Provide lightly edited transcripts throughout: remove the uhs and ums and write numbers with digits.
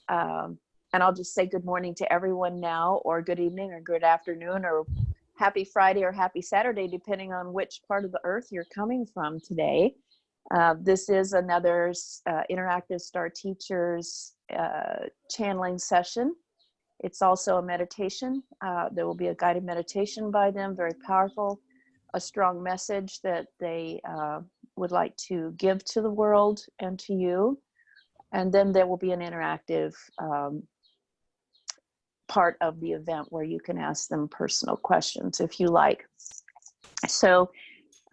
And I'll just say good morning to everyone now, or good evening, or good afternoon, or happy Friday, or happy Saturday, depending on which part of the earth you're coming from today. This is another Interactive Star Teachers channeling session. It's also a meditation. There will be a guided meditation by them, very powerful, a strong message that they would like to give to the world and to you. And then there will be an interactive part of the event where you can ask them personal questions if you like. So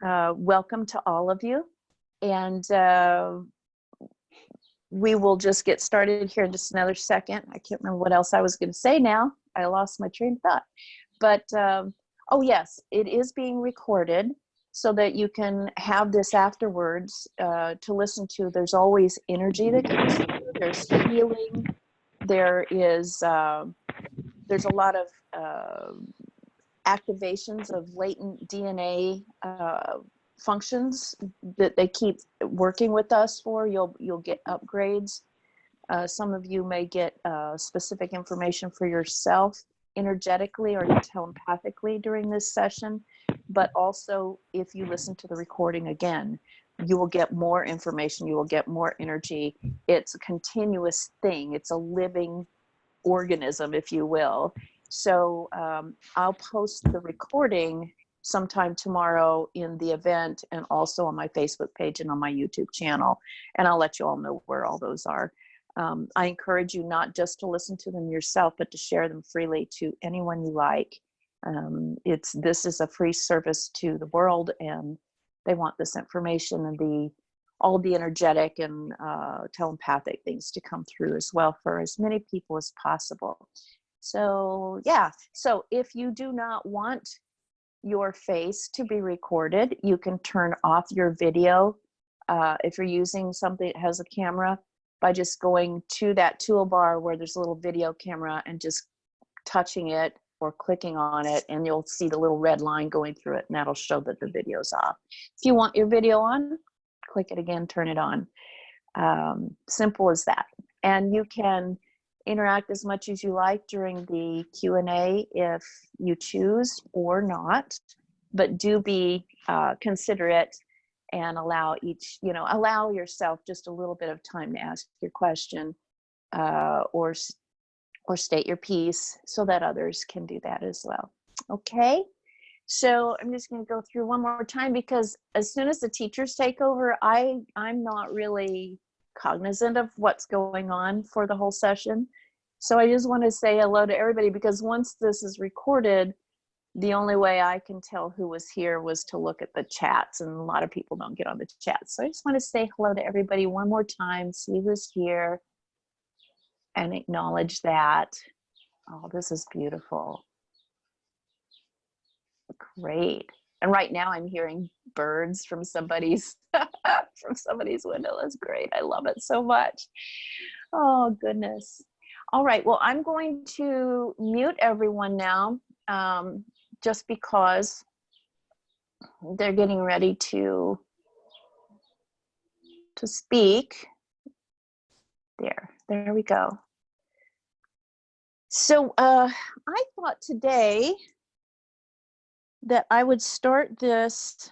welcome to all of you. And we will just get started here in just another second. I can't remember what else I was going to say now. I lost my train of thought. But, oh yes, it is being recorded so that you can have this afterwards to listen to. There's always energy that comes through. There's healing. There's a lot of activations of latent DNA functions that they keep working with us for. You'll get upgrades. Some of you may get specific information for yourself energetically or telepathically during this session, but also if you listen to the recording again, you will get more information, you will get more energy. It's a continuous thing. It's a living organism, if you will. So I'll post the recording sometime tomorrow in the event, and also on my Facebook page and on my YouTube channel. And I'll let you all know where all those are. I encourage you not just to listen to them yourself, but to share them freely to anyone you like. This is a free service to the world, and they want this information and all the energetic and telepathic things to come through as well for as many people as possible. So yeah, so if you do not want your face to be recorded, you can turn off your video if you're using something that has a camera, by just going to that toolbar where there's a little video camera and just touching it or clicking on it, and you'll see the little red line going through it, and that'll show that the video's off. If you want your video on, click it again, turn it on. Simple as that. And you can interact as much as you like during the Q&A if you choose, or not, but do be considerate and allow yourself just a little bit of time to ask your question or state your piece, so that others can do that as well. Okay, so I'm just going to go through one more time, because as soon as the teachers take over, I'm not really cognizant of what's going on for the whole session. So I just want to say hello to everybody, because once this is recorded, the only way I can tell who was here was to look at the chats, and a lot of people don't get on the chat. So I just want to say hello to everybody one more time, see who's here, and acknowledge that. Oh, this is beautiful. Great. And right now I'm hearing birds from somebody's window. That's great. I love it so much. Oh, goodness. All right. Well, I'm going to mute everyone now, just because they're getting ready to speak. There we go. So I thought today that I would start this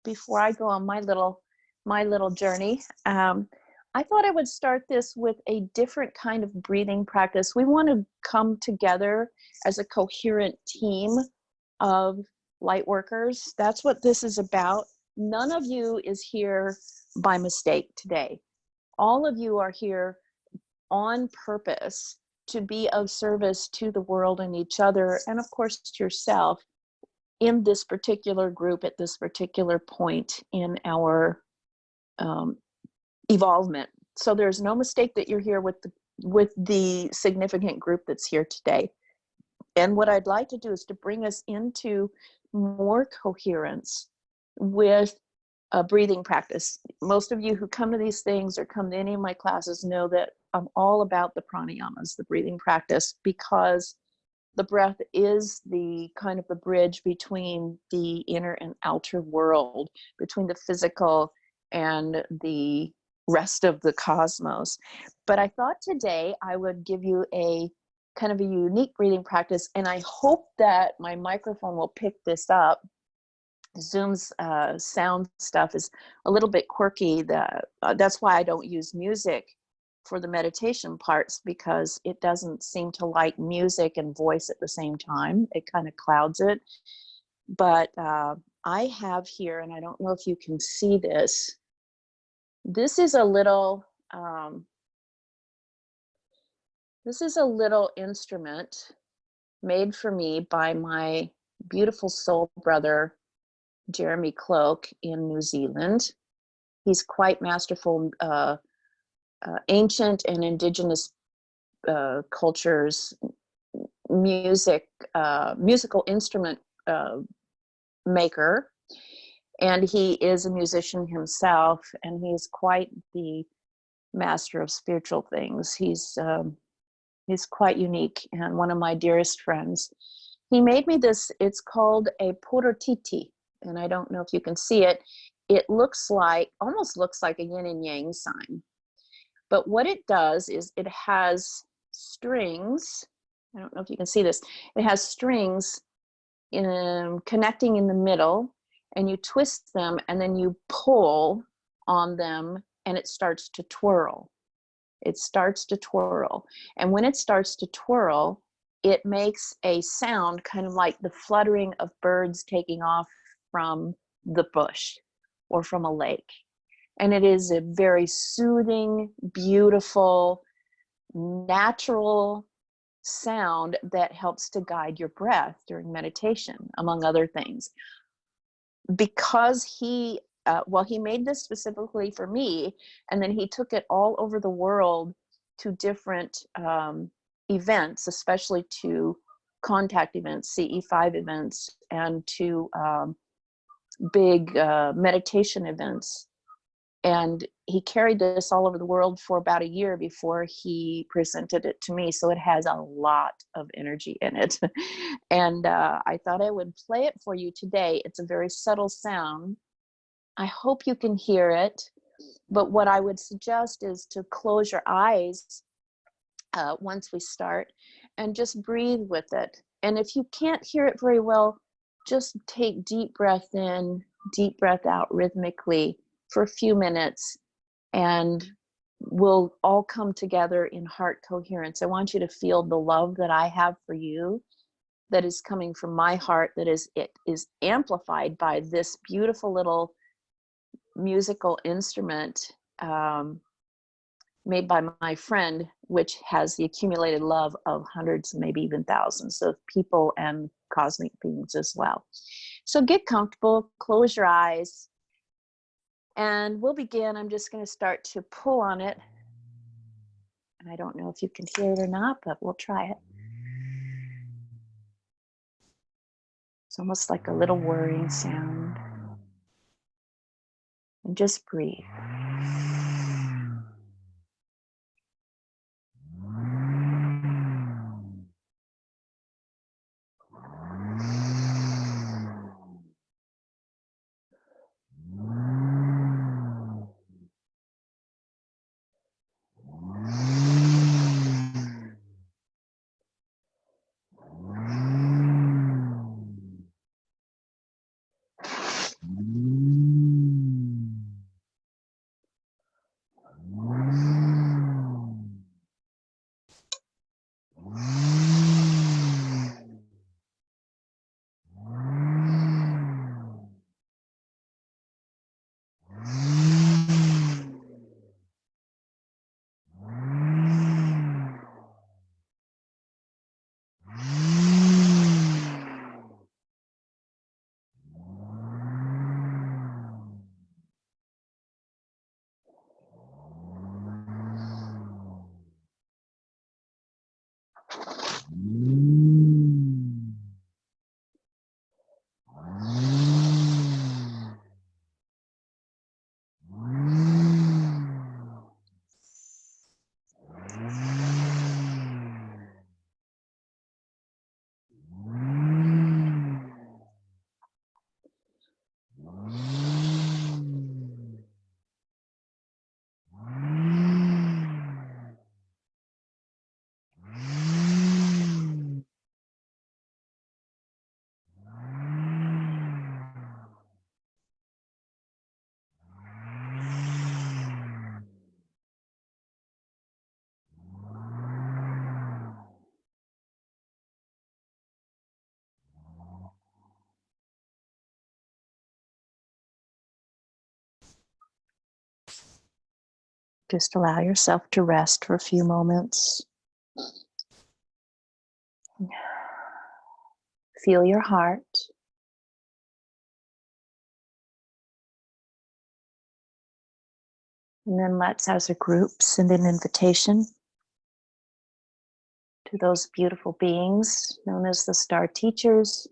before I go on my little journey. I thought I would start this with a different kind of breathing practice. We want to come together as a coherent team of light workers. That's what this is about. None of you is here by mistake today. All of you are here on purpose to be of service to the world and each other, and of course to yourself, in this particular group at this particular point in our evolvement. So there's no mistake that you're here with the significant group that's here today. And what I'd like to do is to bring us into more coherence with a breathing practice. Most of you who come to these things or come to any of my classes know that I'm all about the pranayamas, the breathing practice, because the breath is the kind of the bridge between the inner and outer world, between the physical and the rest of the cosmos. But I thought today I would give you a kind of a unique breathing practice, and I hope that my microphone will pick this up. Zoom's sound stuff is a little bit quirky. That's why I don't use music for the meditation parts, because it doesn't seem to like music and voice at the same time. It kind of clouds it. But I have here, and I don't know if you can see this. This is a little instrument made for me by my beautiful soul brother, Jeremy Cloak, in New Zealand. He's quite masterful, ancient and indigenous cultures, musical instrument maker. And he is a musician himself, and he's quite the master of spiritual things. He's quite unique and one of my dearest friends. He made me this. It's called a porotiti, and I don't know if you can see it. It almost looks like a yin and yang sign. But what it does is it has strings. I don't know if you can see this. It has strings connecting in the middle, and you twist them, and then you pull on them, and it starts to twirl. It starts to twirl. And when it starts to twirl, it makes a sound kind of like the fluttering of birds taking off from the bush or from a lake. And it is a very soothing, beautiful, natural sound that helps to guide your breath during meditation, among other things. Because he made this specifically for me, and then he took it all over the world to different events, especially to contact events, CE5 events, and to big meditation events. And he carried this all over the world for about a year before he presented it to me. So it has a lot of energy in it. And I thought I would play it for you today. It's a very subtle sound. I hope you can hear it. But what I would suggest is to close your eyes once we start and just breathe with it. And if you can't hear it very well, just take deep breath in, deep breath out rhythmically for a few minutes, and we'll all come together in heart coherence. I want you to feel the love that I have for you, that is coming from my heart, it is amplified by this beautiful little musical instrument made by my friend, which has the accumulated love of hundreds, maybe even thousands of people and cosmic beings as well. So get comfortable, close your eyes, and we'll begin. I'm just going to start to pull on it. And I don't know if you can hear it or not, but we'll try it. It's almost like a little whirring sound. And just breathe. Just allow yourself to rest for a few moments. Feel your heart. And then let's, as a group, send an invitation to those beautiful beings known as the star teachers.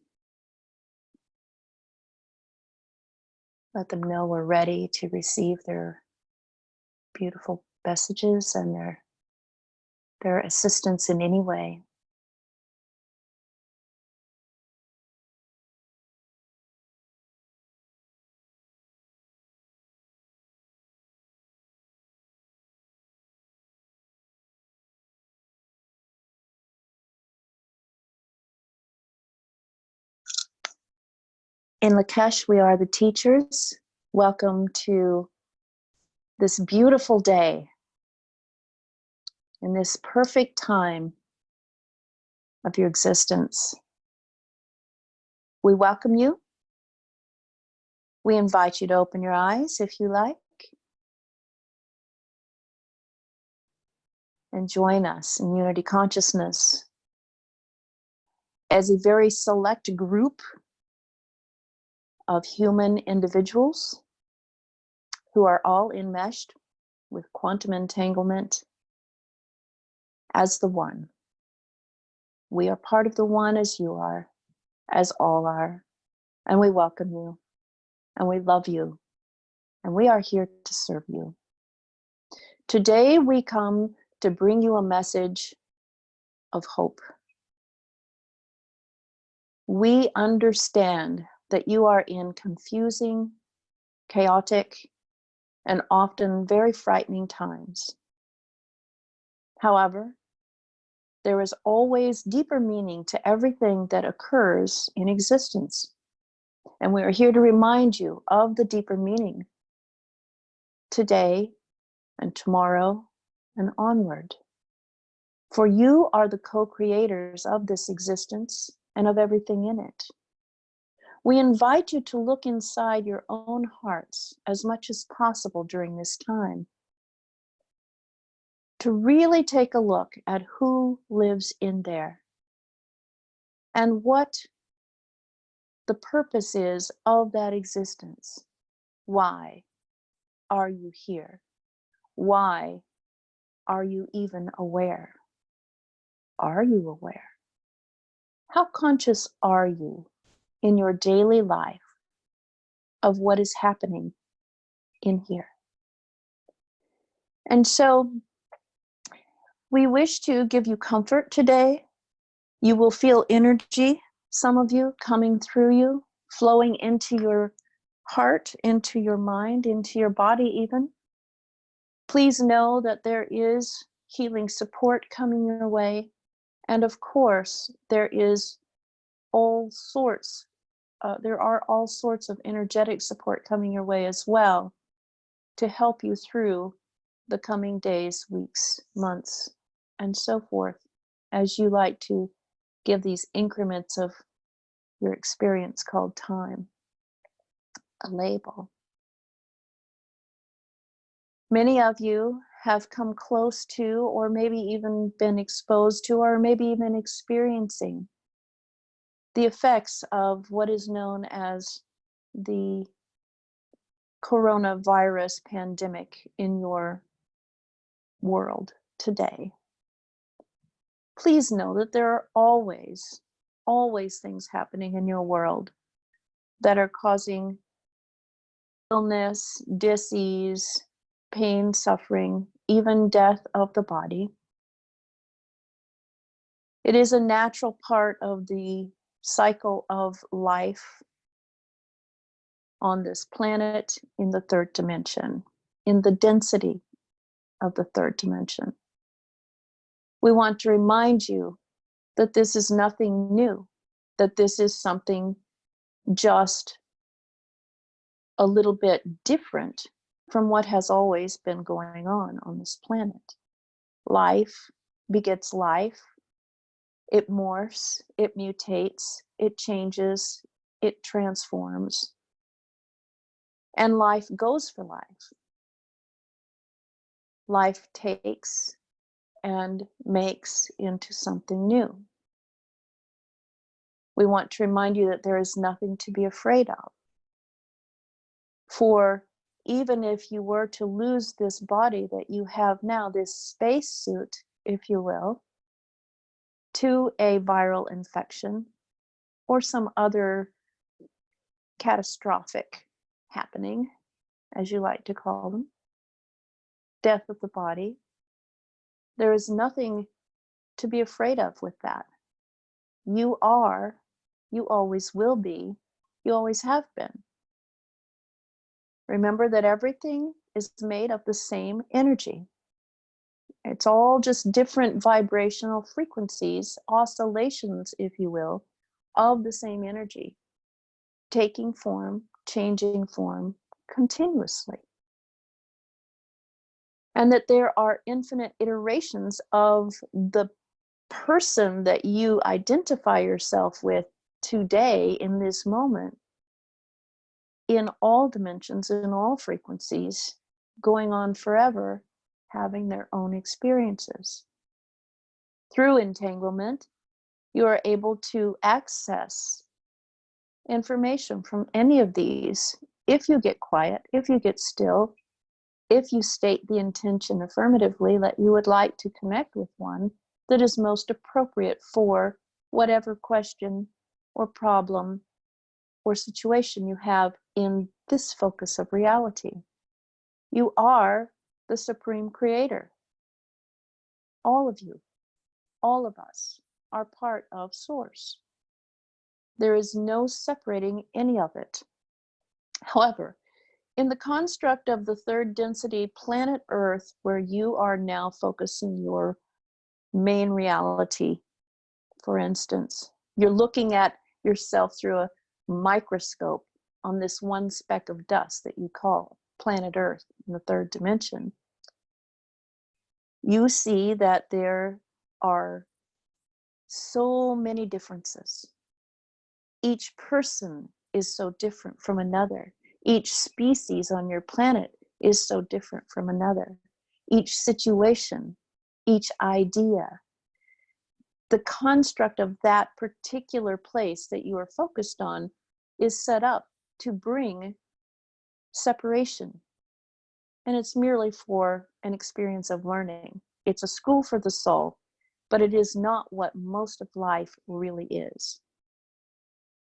Let them know we're ready to receive their beautiful messages and their assistance in any way. In Lakesh, we are the teachers. Welcome to this beautiful day, in this perfect time of your existence. We welcome you. We invite you to open your eyes if you like, and join us in Unity Consciousness as a very select group of human individuals who are all enmeshed with quantum entanglement as the one. We are part of the one as you are, as all are, and we welcome you, and we love you, and we are here to serve you. Today we come to bring you a message of hope. We understand that you are in confusing, chaotic, and often very frightening times. However, there is always deeper meaning to everything that occurs in existence. And we are here to remind you of the deeper meaning today and tomorrow and onward. For you are the co-creators of this existence and of everything in it. We invite you to look inside your own hearts as much as possible during this time, to really take a look at who lives in there and what the purpose is of that existence. Why are you here? Why are you even aware? Are you aware? How conscious are you in your daily life of what is happening in here? And so we wish to give you comfort today. You will feel energy, some of you, coming through you, flowing into your heart, into your mind, into your body even. Please know that there is healing support coming your way. And of course, there are all sorts of energetic support coming your way as well to help you through the coming days, weeks, months, and so forth, as you like to give these increments of your experience called time a label. Many of you have come close to, or maybe even been exposed to, or maybe even experiencing the effects of what is known as the coronavirus pandemic in your world today. Please know that there are always things happening in your world that are causing illness, disease, pain, suffering, even death of the body. It is a natural part of the cycle of life on this planet in the third dimension, in the density of the third dimension. We want to remind you that this is nothing new, that this is something just a little bit different from what has always been going on this planet. Life begets life. It morphs, it mutates, it changes, it transforms, and life goes for life. life takes and makes into something new. We want to remind you that there is nothing to be afraid of. For even if you were to lose this body that you have now, this space suit, if you will, to a viral infection or some other catastrophic happening, as you like to call them, death of the body, there is nothing to be afraid of with that. You are, you always will be, you always have been. Remember that everything is made of the same energy. It's all just different vibrational frequencies, oscillations, if you will, of the same energy, taking form, changing form continuously. And that there are infinite iterations of the person that you identify yourself with today in this moment, in all dimensions, in all frequencies, going on forever, having their own experiences. Through entanglement, you are able to access information from any of these if you get quiet, if you get still, if you state the intention affirmatively that you would like to connect with one that is most appropriate for whatever question or problem or situation you have in this focus of reality. You are the Supreme Creator. All of you, all of us, are part of Source. There is no separating any of it. However, in the construct of the third density planet Earth, where you are now focusing your main reality, for instance, you're looking at yourself through a microscope on this one speck of dust that you call planet Earth in the third dimension. You see that there are so many differences. Each person is so different from another. Each species on your planet is so different from another. Each situation, each idea, the construct of that particular place that you are focused on is set up to bring separation. And it's merely for an experience of learning. It's a school for the soul, but it is not what most of life really is.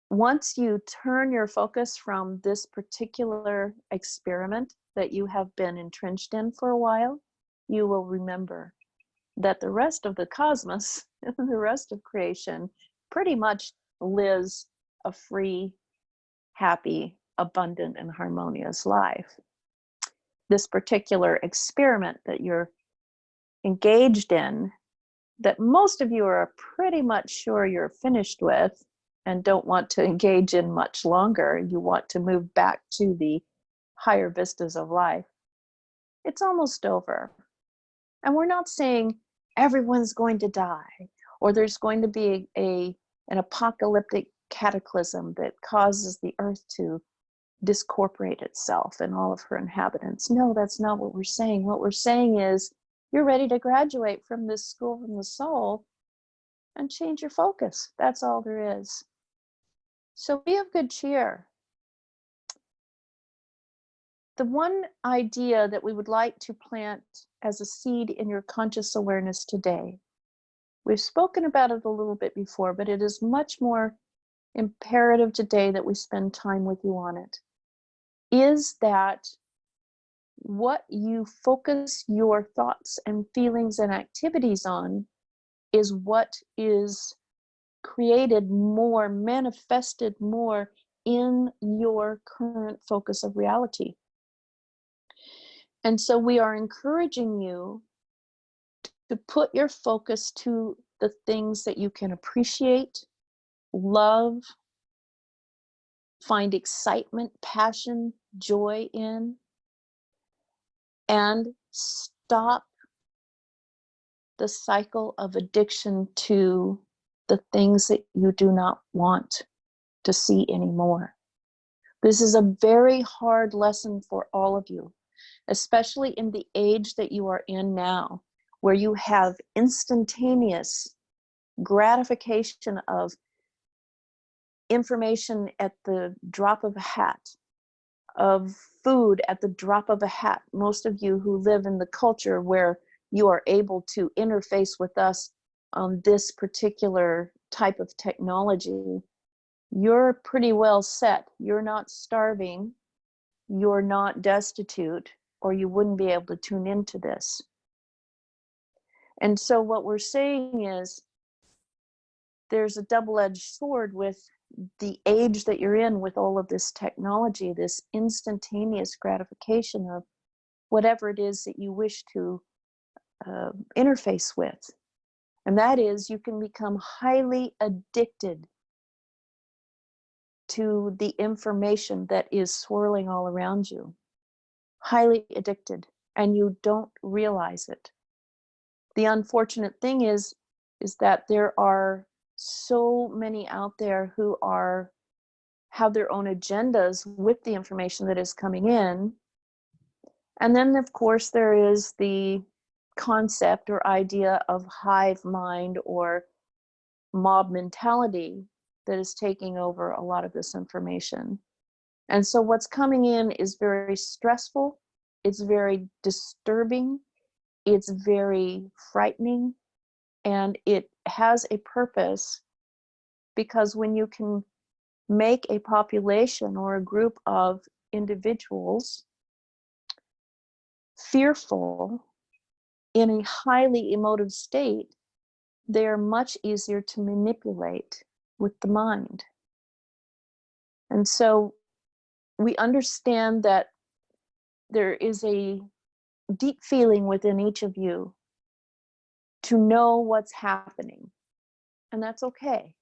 Once you turn your focus from this particular experiment that you have been entrenched in for a while, you will remember that the rest of the cosmos, the rest of creation, pretty much lives a free, happy, abundant, and harmonious life. This particular experiment that you're engaged in, that most of you are pretty much sure you're finished with and don't want to engage in much longer, you want to move back to the higher vistas of life, it's almost over. And we're not saying everyone's going to die, or there's going to be an apocalyptic cataclysm that causes the earth to discorporate itself and all of her inhabitants. No, that's not what we're saying. What we're saying is you're ready to graduate from this school from the soul and change your focus. That's all there is. So be of good cheer. The one idea that we would like to plant as a seed in your conscious awareness today, we've spoken about it a little bit before, but it is much more imperative today that we spend time with you on it, is that what you focus your thoughts and feelings and activities on is what is created more, manifested more in your current focus of reality. And so we are encouraging you to put your focus to the things that you can appreciate, love, find excitement, passion, joy in, and stop the cycle of addiction to the things that you do not want to see anymore. This is a very hard lesson for all of you, especially in the age that you are in now, where you have instantaneous gratification of information at the drop of a hat, of food at the drop of a hat. Most of you who live in the culture where you are able to interface with us on this particular type of technology, you're pretty well set. You're not starving, you're not destitute, or you wouldn't be able to tune into this. And so what we're saying is there's a double-edged sword with the age that you're in, with all of this technology, this instantaneous gratification of whatever it is that you wish to interface with. And that is, you can become highly addicted to the information that is swirling all around you. Highly addicted, and you don't realize it. The unfortunate thing is that there are so many out there who have their own agendas with the information that is coming in. And then, of course, there is the concept or idea of hive mind or mob mentality that is taking over a lot of this information. And so what's coming in is very stressful, it's very disturbing, it's very frightening, and it has a purpose, because when you can make a population or a group of individuals fearful in a highly emotive state, they are much easier to manipulate with the mind. And so we understand that there is a deep feeling within each of you to know what's happening, and that's okay.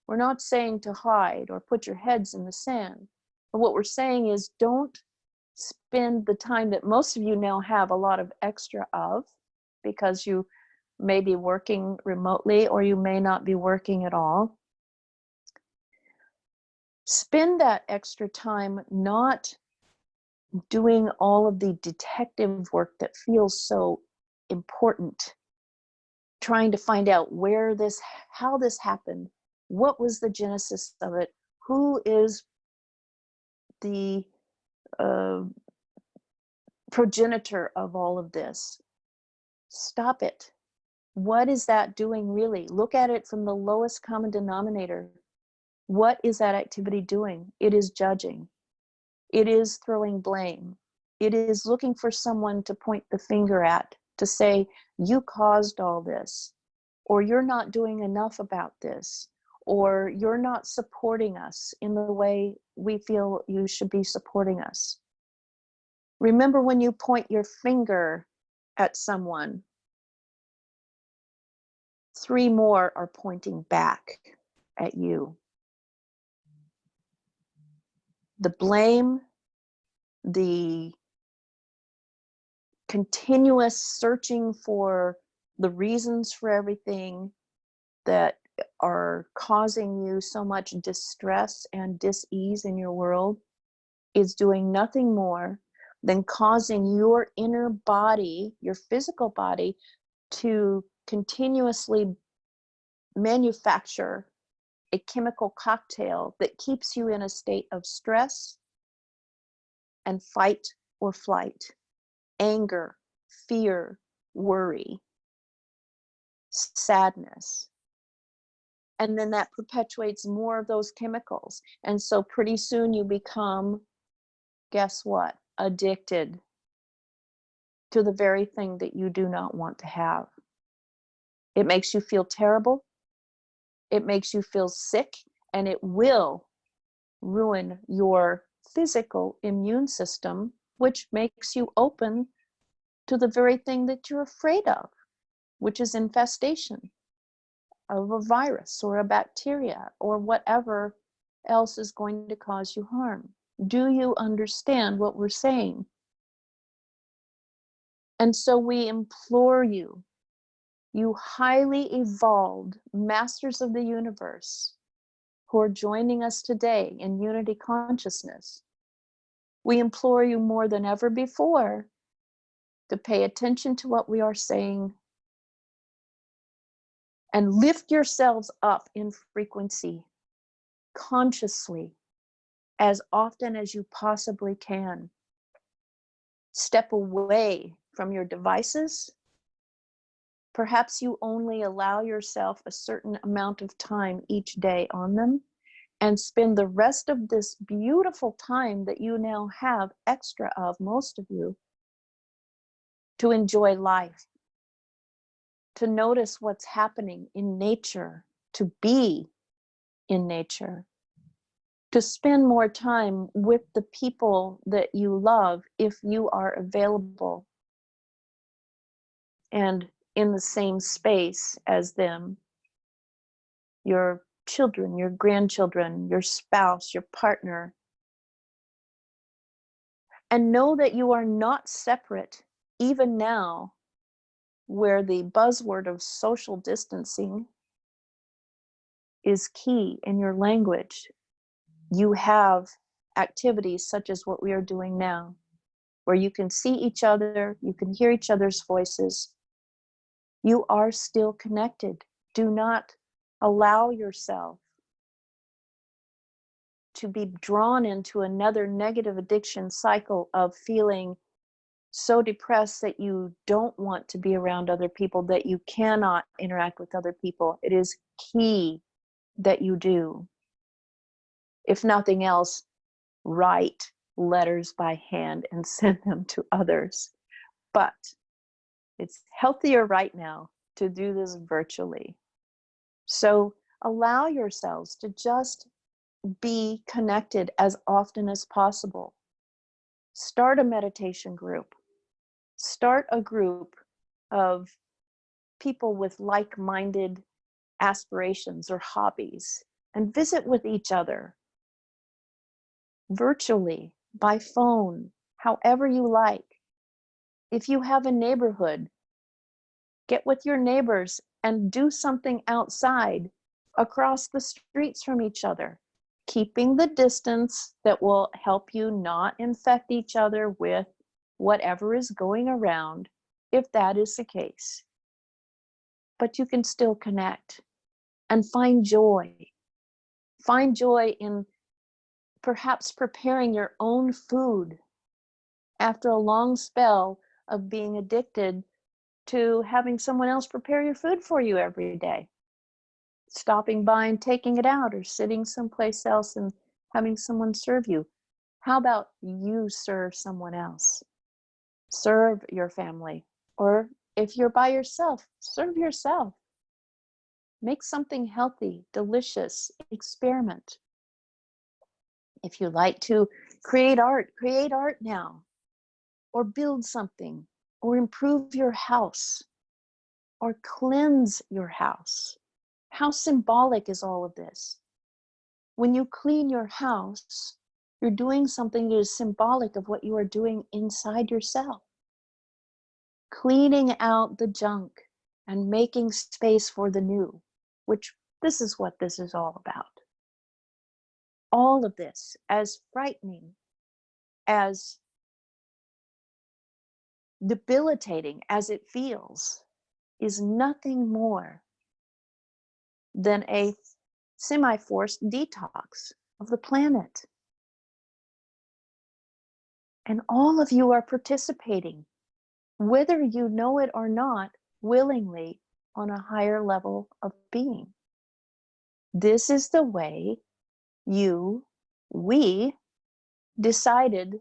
We're not saying to hide or put your heads in the sand, but what we're saying is don't spend the time that most of you now have a lot of extra of, because you may be working remotely or you may not be working at all. Spend that extra time not doing all of the detective work that feels so important, trying to find out how this happened, what was the genesis of it, who is the progenitor of all of this. Stop it. What is that doing really? Look at it from the lowest common denominator. What is that activity doing? It is judging. It is throwing blame. It is looking for someone to point the finger at, to say, you caused all this, or you're not doing enough about this, or you're not supporting us in the way we feel you should be supporting us. Remember, when you point your finger at someone, 3 more are pointing back at you. The blame, the continuous searching for the reasons for everything that are causing you so much distress and dis-ease in your world is doing nothing more than causing your inner body, your physical body, to continuously manufacture a chemical cocktail that keeps you in a state of stress and fight or flight, anger, fear, worry, sadness. And then that perpetuates more of those chemicals. And so pretty soon you become, guess what? Addicted to the very thing that you do not want to have. It makes you feel terrible. It makes you feel sick, and it will ruin your physical immune system, which makes you open to the very thing that you're afraid of, which is infestation of a virus or a bacteria or whatever else is going to cause you harm. Do you understand what we're saying? And so we implore you, you highly evolved masters of the universe who are joining us today in unity consciousness, We implore you more than ever before to pay attention to what we are saying and lift yourselves up in frequency consciously as often as you possibly can. Step away from your devices. Perhaps you only allow yourself a certain amount of time each day on them, and spend the rest of this beautiful time that you now have extra of, most of you, to enjoy life, to notice what's happening in nature, to be in nature, to spend more time with the people that you love if you are available and in the same space as them, your children, your grandchildren, your spouse, your partner. And know that you are not separate, even now, where the buzzword of social distancing is key in your language. You have activities such as what we are doing now, where you can see each other, you can hear each other's voices. You are still connected. Do not allow yourself to be drawn into another negative addiction cycle of feeling so depressed that you don't want to be around other people, that you cannot interact with other people. It is key that you do. If nothing else, write letters by hand and send them to others. But it's healthier right now to do this virtually. So allow yourselves to just be connected as often as possible. Start a meditation group. Start a group of people with like-minded aspirations or hobbies, and visit with each other virtually, by phone, however you like. If you have a neighborhood, get with your neighbors and do something outside across the streets from each other, keeping the distance that will help you not infect each other with whatever is going around, if that is the case. But you can still connect and find joy. Find joy in perhaps preparing your own food after a long spell of being addicted to having someone else prepare your food for you every day. Stopping by and taking it out, or sitting someplace else and having someone serve you. How about you serve someone else? Serve your family. Or if you're by yourself, serve yourself. Make something healthy, delicious, experiment. If you like to create art now. Or build something, or improve your house, or cleanse your house. How symbolic is all of this? When you clean your house, you're doing something that is symbolic of what you are doing inside yourself. Cleaning out the junk and making space for the new, which this is what this is all about. All of this, as frightening, as debilitating as it feels, is nothing more than a semi-forced detox of the planet. And all of you are participating, whether you know it or not, willingly, on a higher level of being. This is the way we decided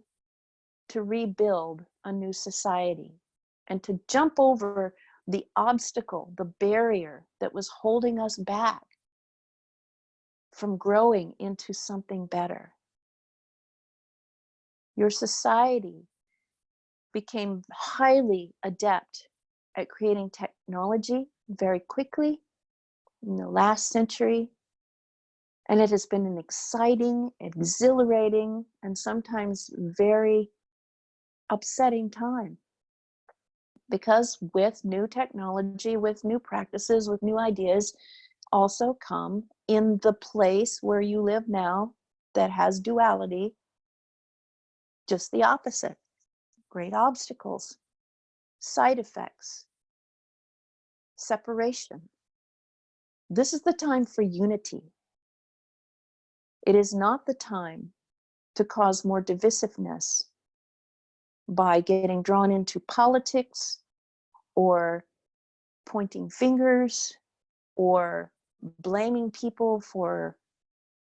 to rebuild a new society and to jump over the obstacle, the barrier that was holding us back from growing into something better. Your society became highly adept at creating technology very quickly in the last century. And it has been an exciting, exhilarating, and sometimes very upsetting time. Because with new technology, with new practices, with new ideas, also come in the place where you live now that has duality, just the opposite. Great obstacles, side effects, separation. This is the time for unity. It is not the time to cause more divisiveness by getting drawn into politics or pointing fingers or blaming people for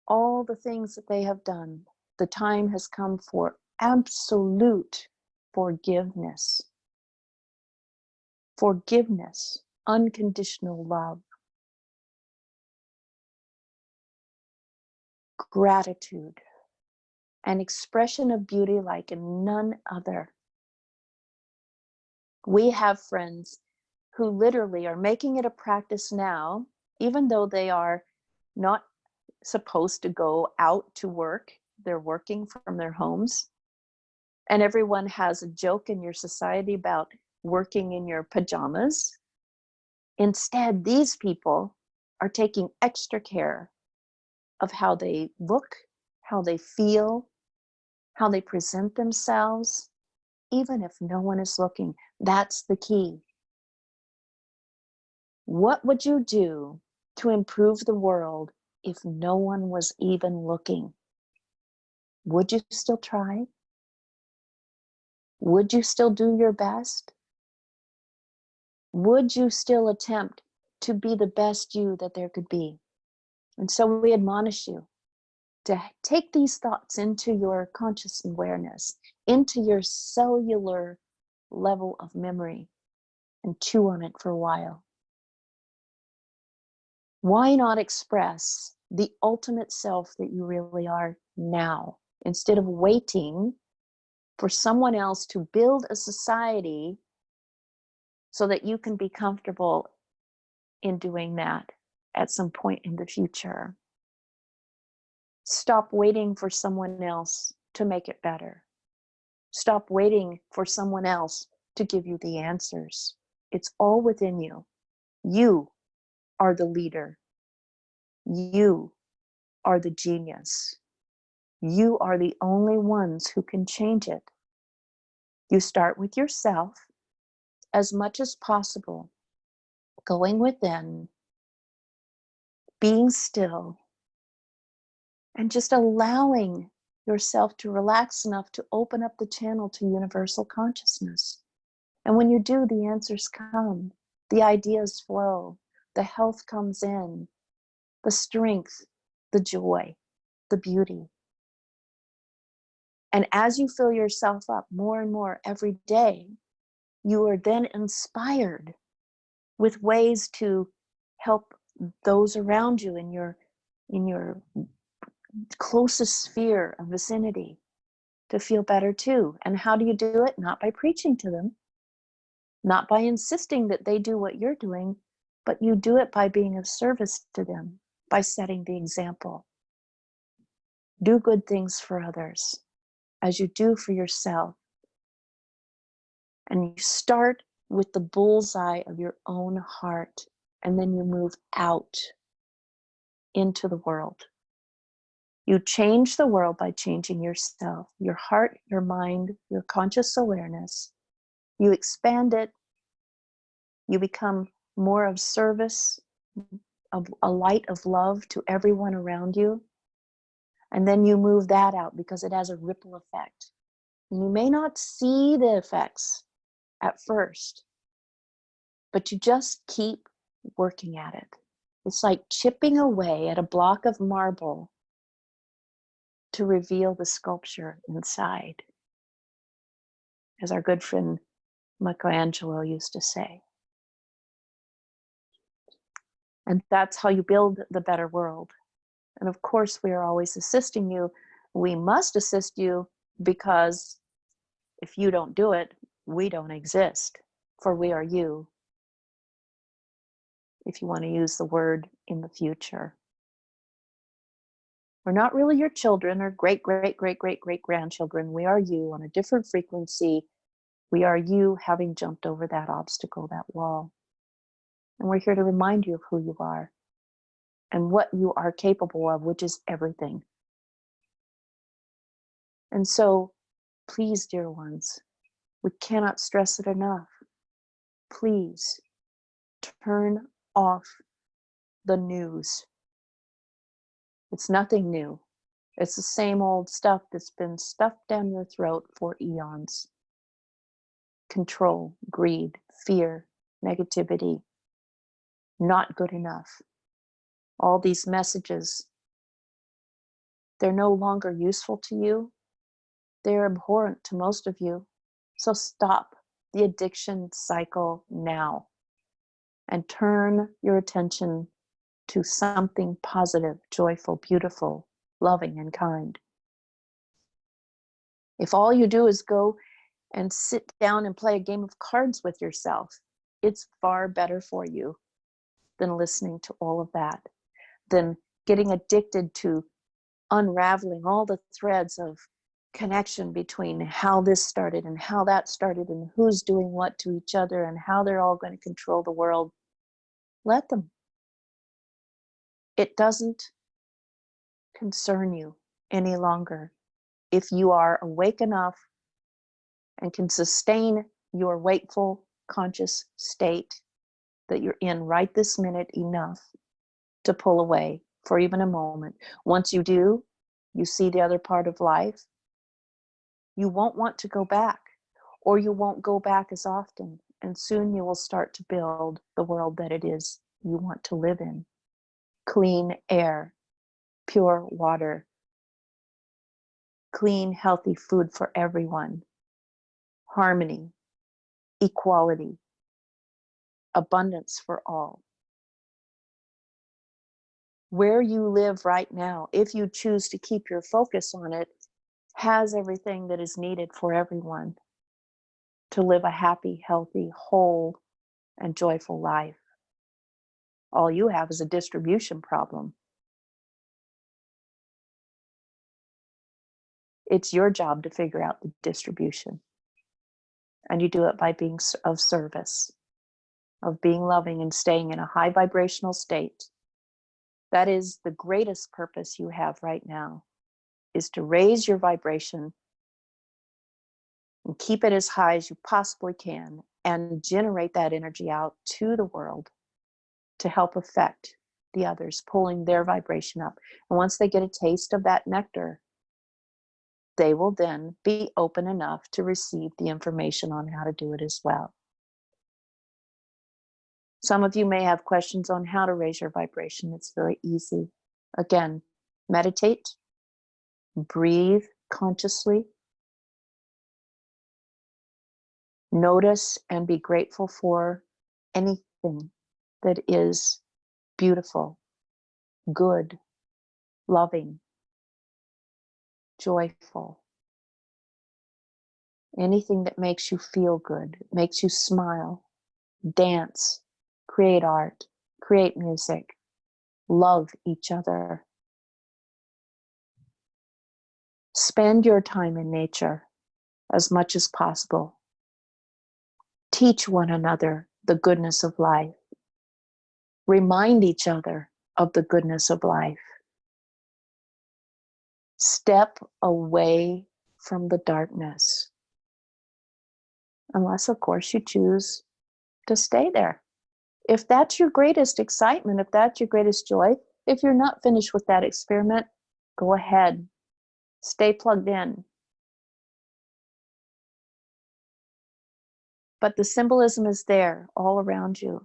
all the things that they have done. The time has come for absolute forgiveness. Forgiveness, unconditional love, gratitude, an expression of beauty like none other. We have friends who literally are making it a practice now, even though they are not supposed to go out to work. They're working from their homes. And everyone has a joke in your society about working in your pajamas. Instead, these people are taking extra care of how they look, how they feel, how they present themselves, even if no one is looking. That's the key. What would you do to improve the world if no one was even looking? Would you still try? Would you still do your best? Would you still attempt to be the best you that there could be? And so we admonish you to take these thoughts into your conscious awareness, into your cellular level of memory, and chew on it for a while. Why not express the ultimate self that you really are now, instead of waiting for someone else to build a society so that you can be comfortable in doing that at some point in the future? Stop waiting for someone else to make it better. Stop waiting for someone else to give you the answers. It's all within you. You are the leader. You are the genius. You are the only ones who can change it. You start with yourself as much as possible, going within, being still, and just allowing yourself to relax enough to open up the channel to universal consciousness. And when you do, the answers come, the ideas flow, the health comes in, the strength, the joy, the beauty. And as you fill yourself up more and more every day, you are then inspired with ways to help those around you in your closest sphere of vicinity to feel better too. And how do you do it? Not by preaching to them, not by insisting that they do what you're doing, but you do it by being of service to them, by setting the example. Do good things for others as you do for yourself. And you start with the bullseye of your own heart, and then you move out into the world. You change the world by changing yourself, your heart, your mind, your conscious awareness. You expand it. You become more of service, of a light of love to everyone around you. And then you move that out because it has a ripple effect. And you may not see the effects at first, but you just keep working at it. It's like chipping away at a block of marble to reveal the sculpture inside, as our good friend Michelangelo used to say. And that's how you build the better world. And of course, we are always assisting you. We must assist you because if you don't do it, we don't exist, for we are you, if you want to use the word in the future. We're not really your children or great-great-great-great-great-grandchildren. We are you on a different frequency. We are you having jumped over that obstacle, that wall. And we're here to remind you of who you are and what you are capable of, which is everything. And so Please, dear ones, we cannot stress it enough. Please turn off the news. It's nothing new. It's the same old stuff that's been stuffed down your throat for eons. Control, greed, fear, negativity, not good enough. All these messages, they're no longer useful to you. They're abhorrent to most of you. So stop the addiction cycle now and turn your attention to something positive, joyful, beautiful, loving, and kind. If all you do is go and sit down and play a game of cards with yourself, it's far better for you than listening to all of that, than getting addicted to unraveling all the threads of connection between how this started and how that started and who's doing what to each other and how they're all going to control the world. Let them. It doesn't concern you any longer. If you are awake enough and can sustain your wakeful, conscious state that you're in right this minute enough to pull away for even a moment. Once you do, you see the other part of life, you won't want to go back, or you won't go back as often, and soon you will start to build the world that it is you want to live in. Clean air, pure water, clean, healthy food for everyone, harmony, equality, abundance for all. Where you live right now, if you choose to keep your focus on it, has everything that is needed for everyone to live a happy, healthy, whole, and joyful life. All you have is a distribution problem. It's your job to figure out the distribution. And you do it by being of service, of being loving and staying in a high vibrational state. That is the greatest purpose you have right now, is to raise your vibration and keep it as high as you possibly can and generate that energy out to the world to help affect the others, pulling their vibration up. And once they get a taste of that nectar, they will then be open enough to receive the information on how to do it as well. Some of you may have questions on how to raise your vibration. It's very easy. Again, meditate, breathe consciously, notice and be grateful for anything that is beautiful, good, loving, joyful. Anything that makes you feel good, makes you smile, dance, create art, create music, love each other. Spend your time in nature as much as possible. Teach one another the goodness of life. Remind each other of the goodness of life. Step away from the darkness. Unless, of course, you choose to stay there. If that's your greatest excitement, if that's your greatest joy, if you're not finished with that experiment, go ahead. Stay plugged in. But the symbolism is there all around you.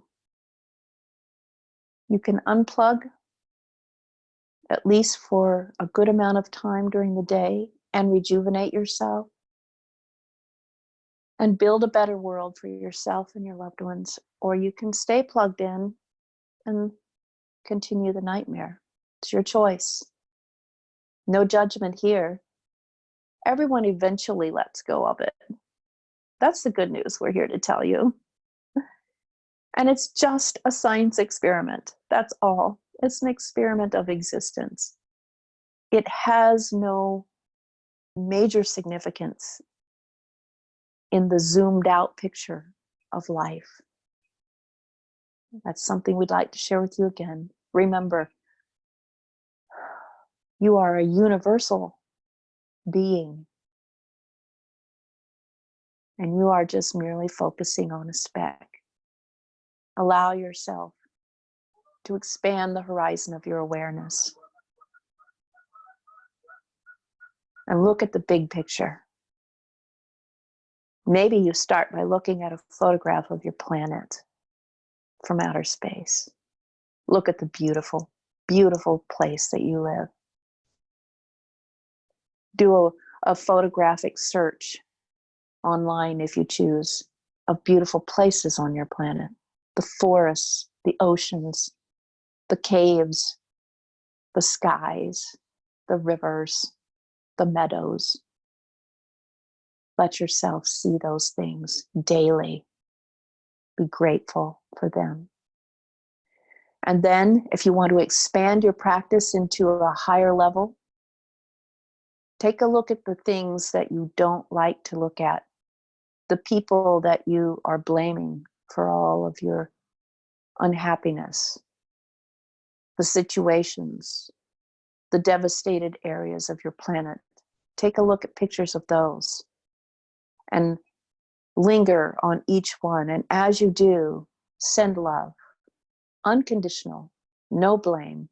You can unplug at least for a good amount of time during the day and rejuvenate yourself and build a better world for yourself and your loved ones. Or you can stay plugged in and continue the nightmare. It's your choice. No judgment here. Everyone eventually lets go of it. That's the good news we're here to tell you. And it's just a science experiment. That's all. It's an experiment of existence. It has no major significance in the zoomed out picture of life. That's something we'd like to share with you again. Remember, you are a universal being. and you are just merely focusing on a speck. Allow yourself to expand the horizon of your awareness and look at the big picture. Maybe you start by looking at a photograph of your planet from outer space. Look at the beautiful, beautiful place that you live. Do a photographic search online, if you choose, of beautiful places on your planet. The forests, the oceans, the caves, the skies, the rivers, the meadows. Let yourself see those things daily. Be grateful for them. And then, if you want to expand your practice into a higher level, take a look at the things that you don't like to look at, the people that you are blaming for all of your unhappiness, the situations, the devastated areas of your planet. Take a look at pictures of those and linger on each one. And as you do, send love, unconditional, no blame,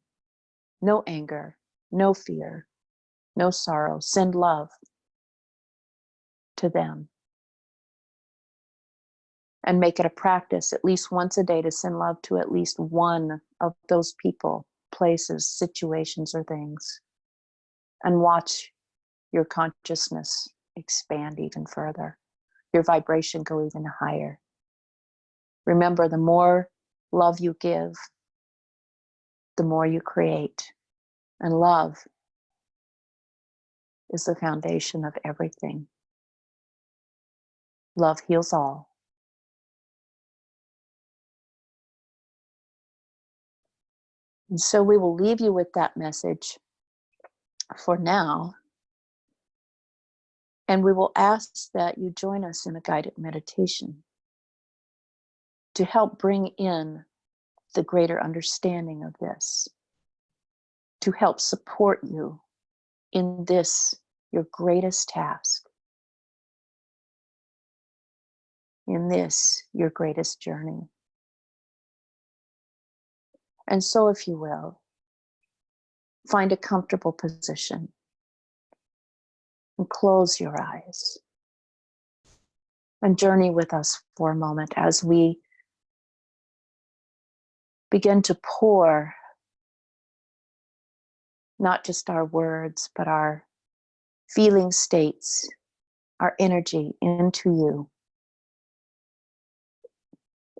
no anger, no fear, no sorrow. Send love to them. And make it a practice at least once a day to send love to at least one of those people, places, situations, or things. And watch your consciousness expand even further, your vibration go even higher. Remember, the more love you give, the more you create. And love is the foundation of everything. Love heals all. And so we will leave you with that message for now. And we will ask that you join us in a guided meditation to help bring in the greater understanding of this, to help support you in this, your greatest task, in this, your greatest journey. And so, if you will, find a comfortable position and close your eyes and journey with us for a moment as we begin to pour not just our words, but our feeling states, our energy into you,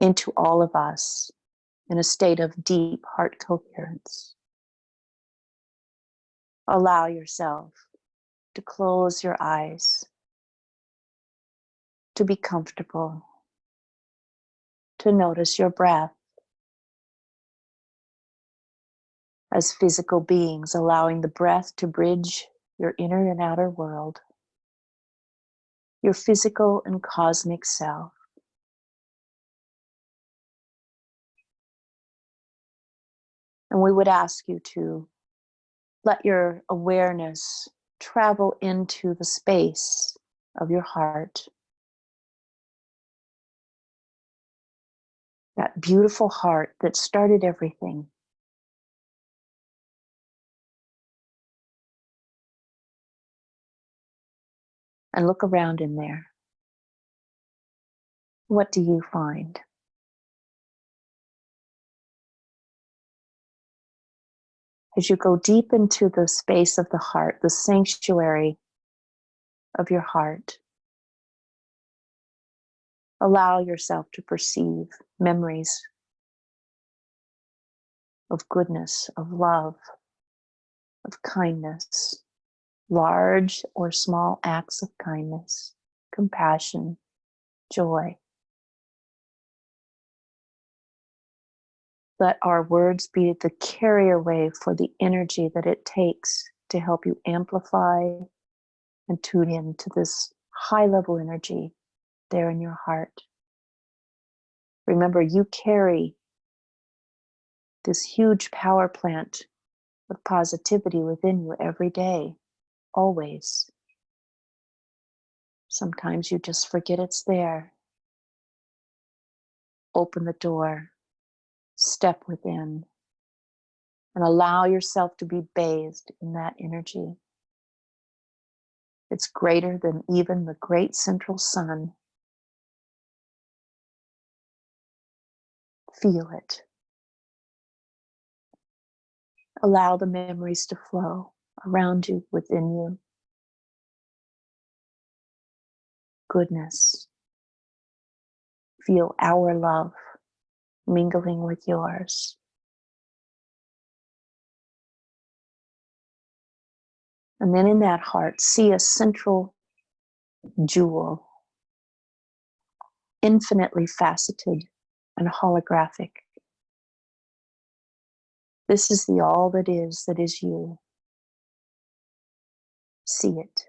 into all of us in a state of deep heart coherence. Allow yourself to close your eyes, to be comfortable, to notice your breath as physical beings, allowing the breath to bridge your inner and outer world, your physical and cosmic self. And we would ask you to let your awareness travel into the space of your heart. That beautiful heart that started everything. And look around in there. What do you find? As you go deep into the space of the heart, the sanctuary of your heart, allow yourself to perceive memories of goodness, of love, of kindness, large or small acts of kindness, compassion, joy. Let our words be the carrier wave for the energy that it takes to help you amplify and tune in to this high level energy there in your heart. Remember, you carry this huge power plant of positivity within you every day, always. Sometimes you just forget it's there. Open the door, step within, and allow yourself to be bathed in that energy. It's greater than even the great central sun. Feel it. Allow the memories to flow around you, within you. Goodness. Feel our love mingling with yours. And then in that heart, see a central jewel, infinitely faceted and holographic. This is the all that is you. See it.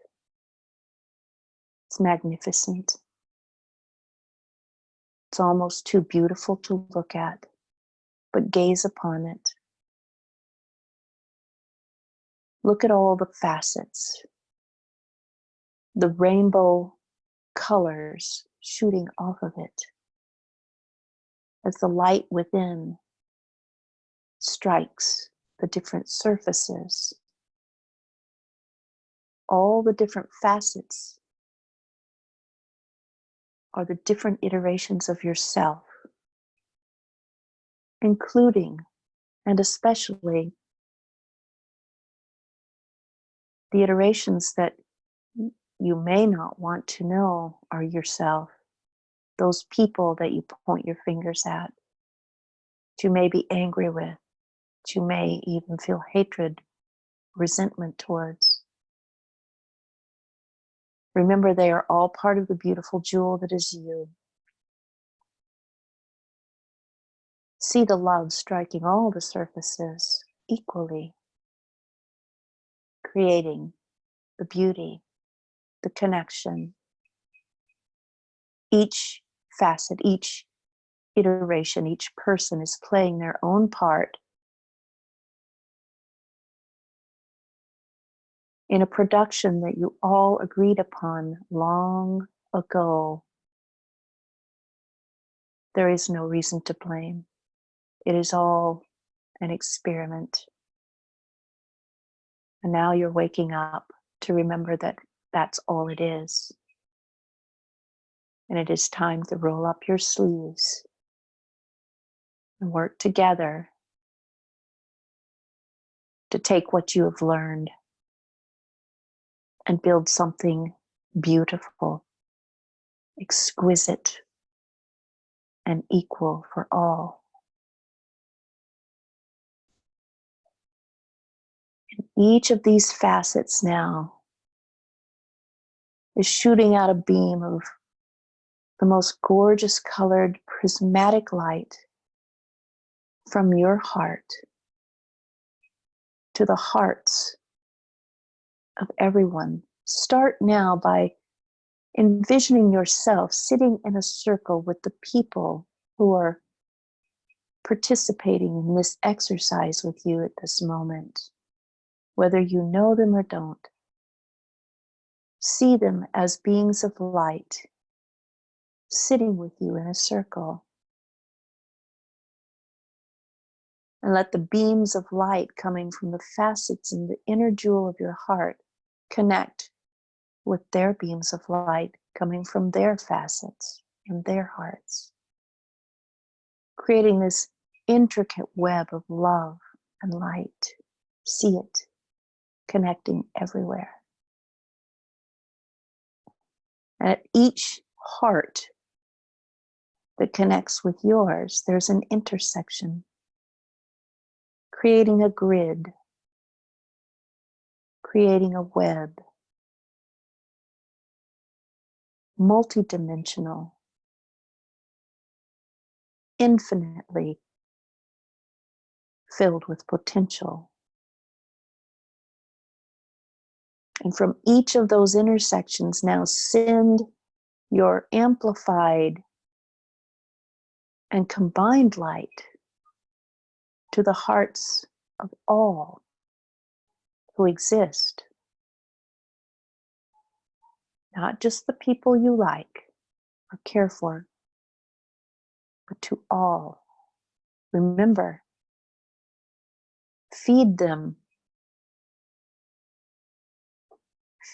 It's magnificent. It's almost too beautiful to look at, but gaze upon it. Look at all the facets, the rainbow colors shooting off of it as the light within strikes the different surfaces. All the different facets are the different iterations of yourself, including and especially the iterations that you may not want to know are yourself. Those people that you point your fingers at, that you may be angry with, that you may even feel hatred, resentment towards. Remember, they are all part of the beautiful jewel that is you. See the love striking all the surfaces equally, creating the beauty, the connection. Each facet, each iteration, each person is playing their own part in a production that you all agreed upon long ago. There is no reason to blame. It is all an experiment. And now you're waking up to remember that that's all it is. And it is time to roll up your sleeves and work together to take what you have learned and build something beautiful, exquisite, and equal for all. And each of these facets now is shooting out a beam of the most gorgeous colored prismatic light from your heart to the hearts of everyone. Start now by envisioning yourself sitting in a circle with the people who are participating in this exercise with you at this moment, whether you know them or don't. See them as beings of light, sitting with you in a circle. And let the beams of light coming from the facets in the inner jewel of your heart connect with their beams of light coming from their facets in their hearts, creating this intricate web of love and light. See it connecting everywhere. And at each heart that connects with yours, there's an intersection, creating a grid, creating a web, multidimensional, infinitely filled with potential. And from each of those intersections, now send your amplified and combined light to the hearts of all who exist. not just the people you like or care for, but to all. Remember, feed them.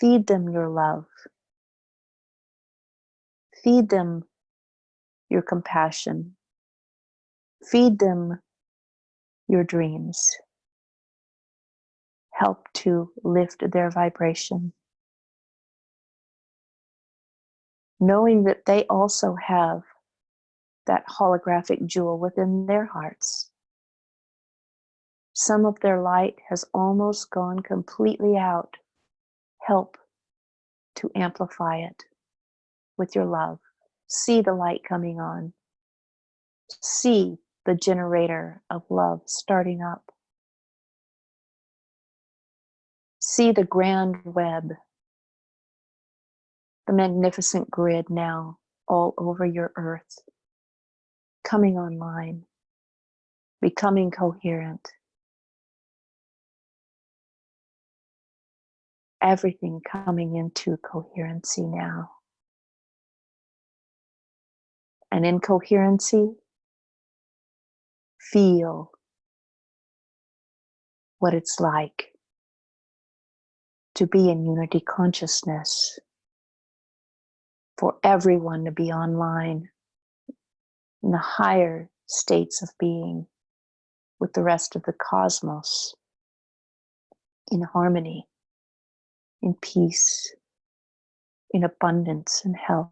Feed them your love. Feed them your compassion. Feed them your dreams. Help to lift their vibration. Knowing that they also have that holographic jewel within their hearts. Some of their light has almost gone completely out. Help to amplify it with your love. See the light coming on. See the generator of love starting up. See the grand web, the magnificent grid now all over your earth, coming online, becoming coherent. Everything coming into coherency now. And in coherency, feel what it's like to be in unity consciousness, for everyone to be online in the higher states of being with the rest of the cosmos, in harmony, in peace, in abundance and health.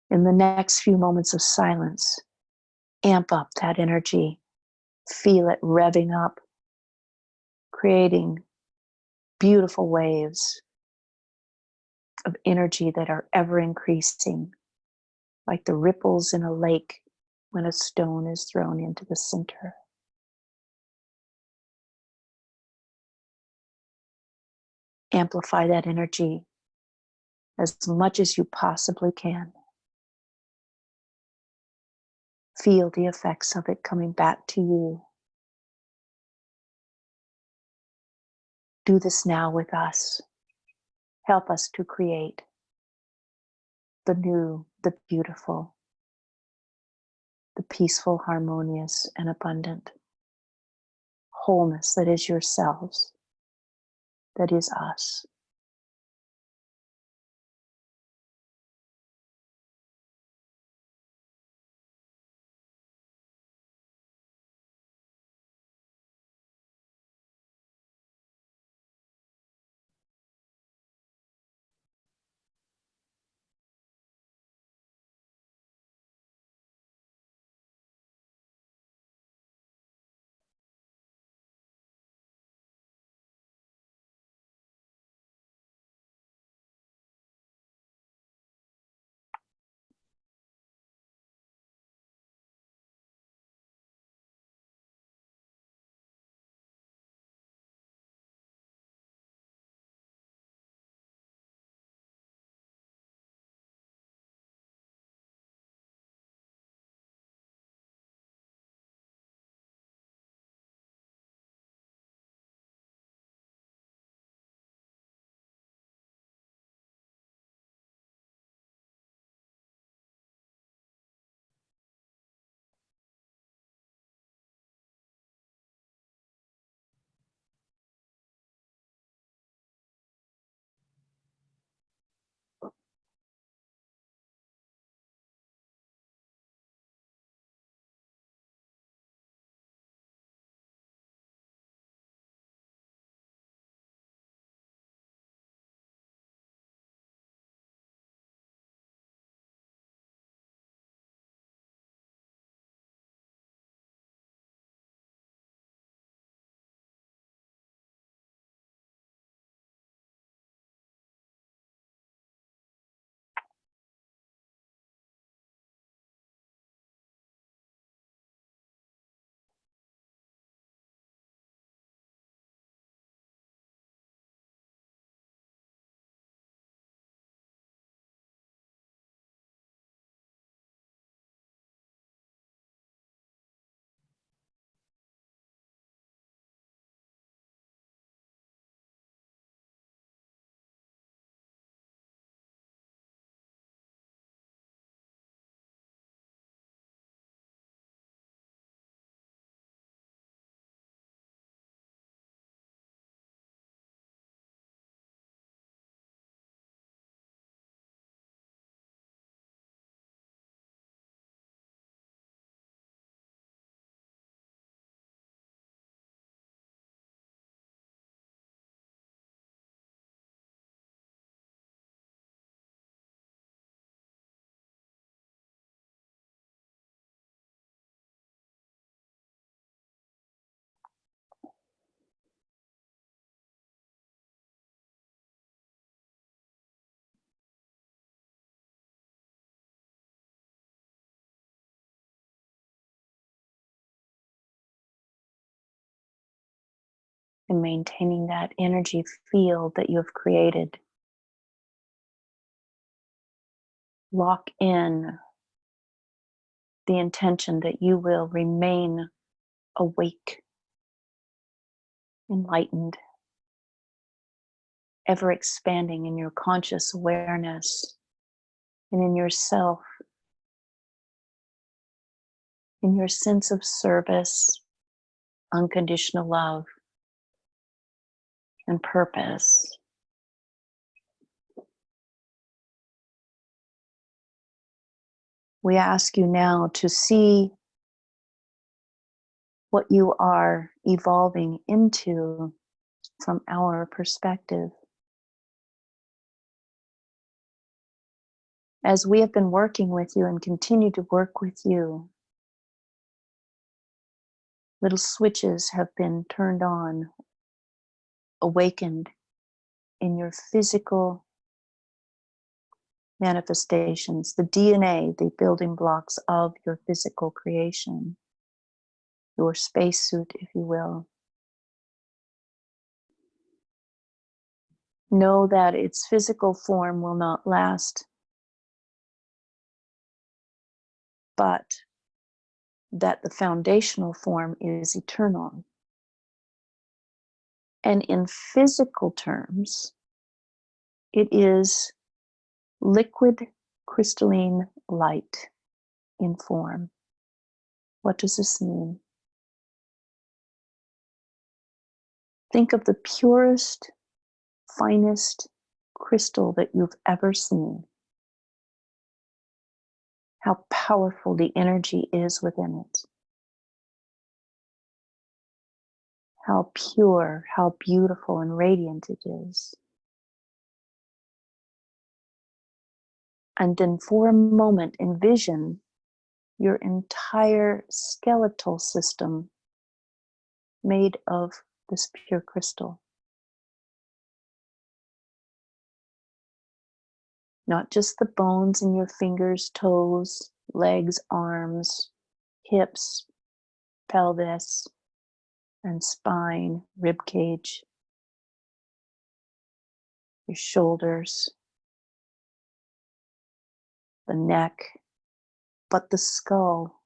In the next few moments of silence, amp up that energy, feel it revving up, creating beautiful waves of energy that are ever increasing, like the ripples in a lake when a stone is thrown into the center. Amplify that energy as much as you possibly can. Feel the effects of it coming back to you. Do this now with us. Help us to create the new, the beautiful, the peaceful, harmonious, and abundant wholeness that is yourselves, that is us. and maintaining that energy field that you have created. Lock in the intention that you will remain awake, enlightened, ever expanding in your conscious awareness and in yourself, in your sense of service, unconditional love, and purpose. We ask you now to see what you are evolving into from our perspective. As we have been working with you and continue to work with you, little switches have been turned on, awakened in your physical manifestations, the DNA, the building blocks of your physical creation, your spacesuit, if you will. Know that its physical form will not last, but that the foundational form is eternal. And in physical terms, it is liquid crystalline light in form. What does this mean? Think of the purest, finest crystal that you've ever seen. How powerful the energy is within it. How pure, how beautiful and radiant it is. And then for a moment, envision your entire skeletal system made of this pure crystal. Not just the bones in your fingers, toes, legs, arms, hips, pelvis, and spine, rib cage, your shoulders, the neck, but the skull.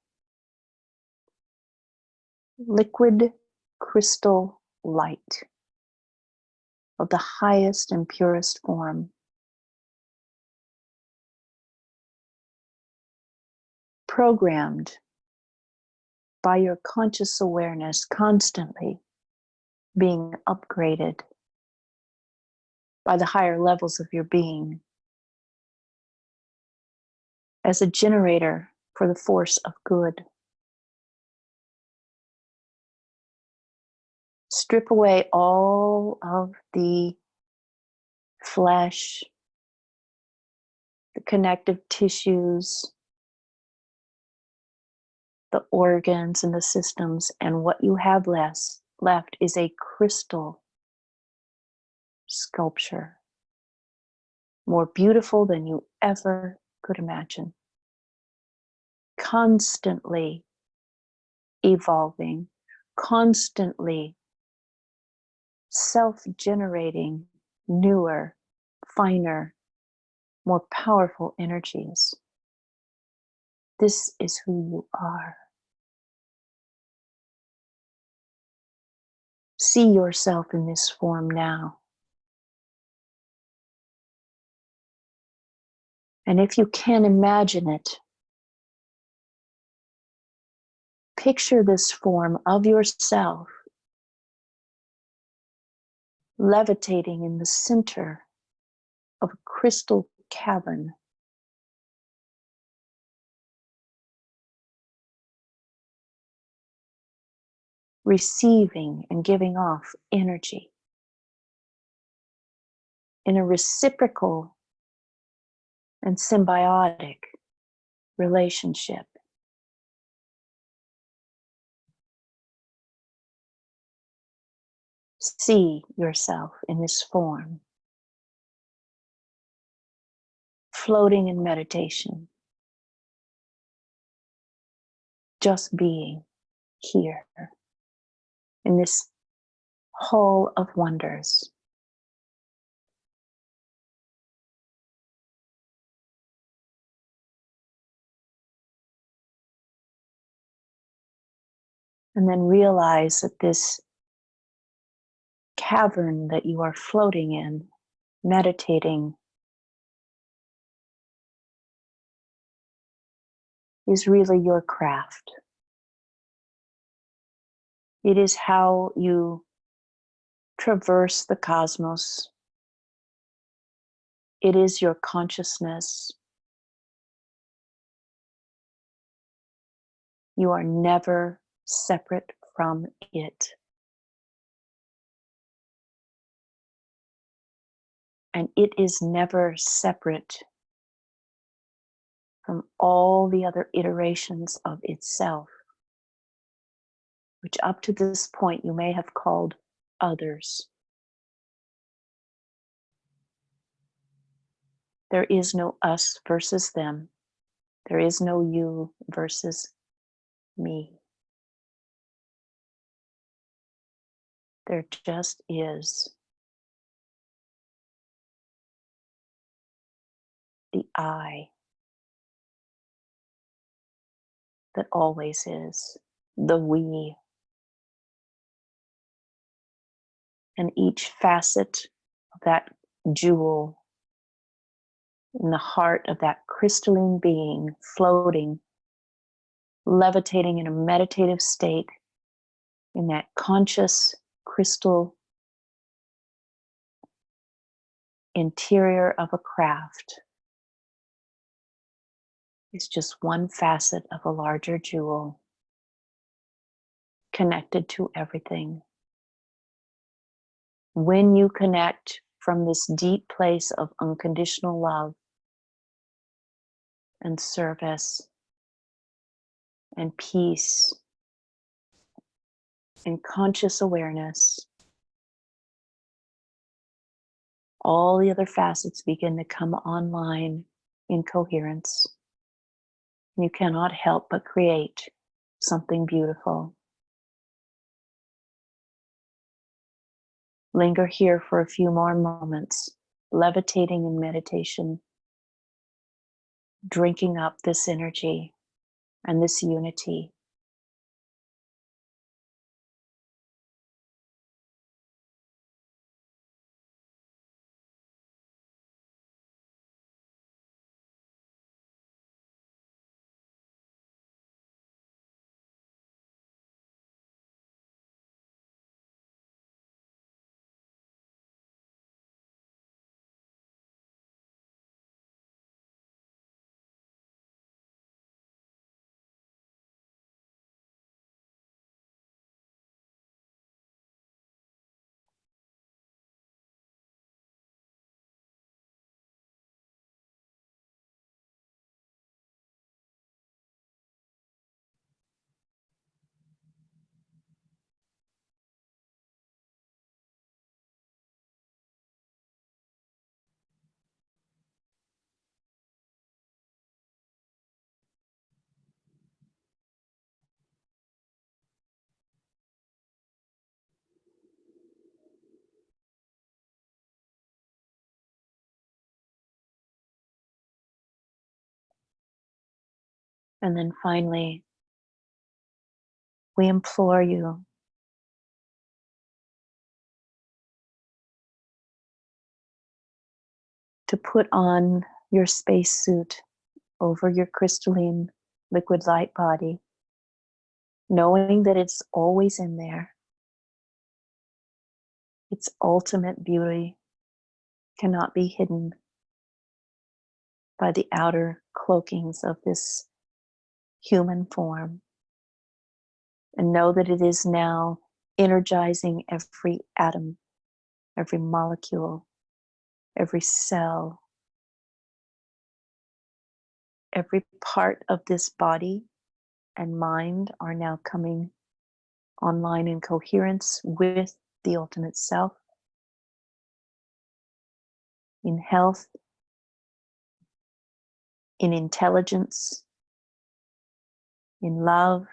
Liquid crystal light of the highest and purest form. Programmed by your conscious awareness, constantly being upgraded by the higher levels of your being as a generator for the force of good. Strip away all of the flesh, the connective tissues, the organs and the systems, and what you have left is a crystal sculpture, more beautiful than you ever could imagine. Constantly evolving, constantly self-generating newer, finer, more powerful energies. This is who you are. See yourself in this form now. And if you can imagine it, picture this form of yourself levitating in the center of a crystal cavern. Receiving and giving off energy in a reciprocal and symbiotic relationship. See yourself in this form, floating in meditation, just being here in this whole of wonders. And then realize that this cavern that you are floating in, meditating, is really your craft. It is how you traverse the cosmos. It is your consciousness. You are never separate from it. And it is never separate from all the other iterations of itself, which up to this point you may have called others. There is no us versus them. There is no you versus me. There just is the I that always is, the we. And each facet of that jewel in the heart of that crystalline being, floating, levitating in a meditative state, in that conscious crystal interior of a craft, is just one facet of a larger jewel, connected to everything. When you connect from this deep place of unconditional love and service and peace and conscious awareness, all the other facets begin to come online in coherence. You cannot help but create something beautiful. Linger here for a few more moments, levitating in meditation, drinking up this energy and this unity. And then finally, we implore you to put on your spacesuit over your crystalline liquid light body, knowing that it's always in there. Its ultimate beauty cannot be hidden by the outer cloakings of this human form. And know that it is now energizing every atom, every molecule, every cell, every part of this body and mind are now coming online in coherence with the ultimate self, in health, in intelligence, in love,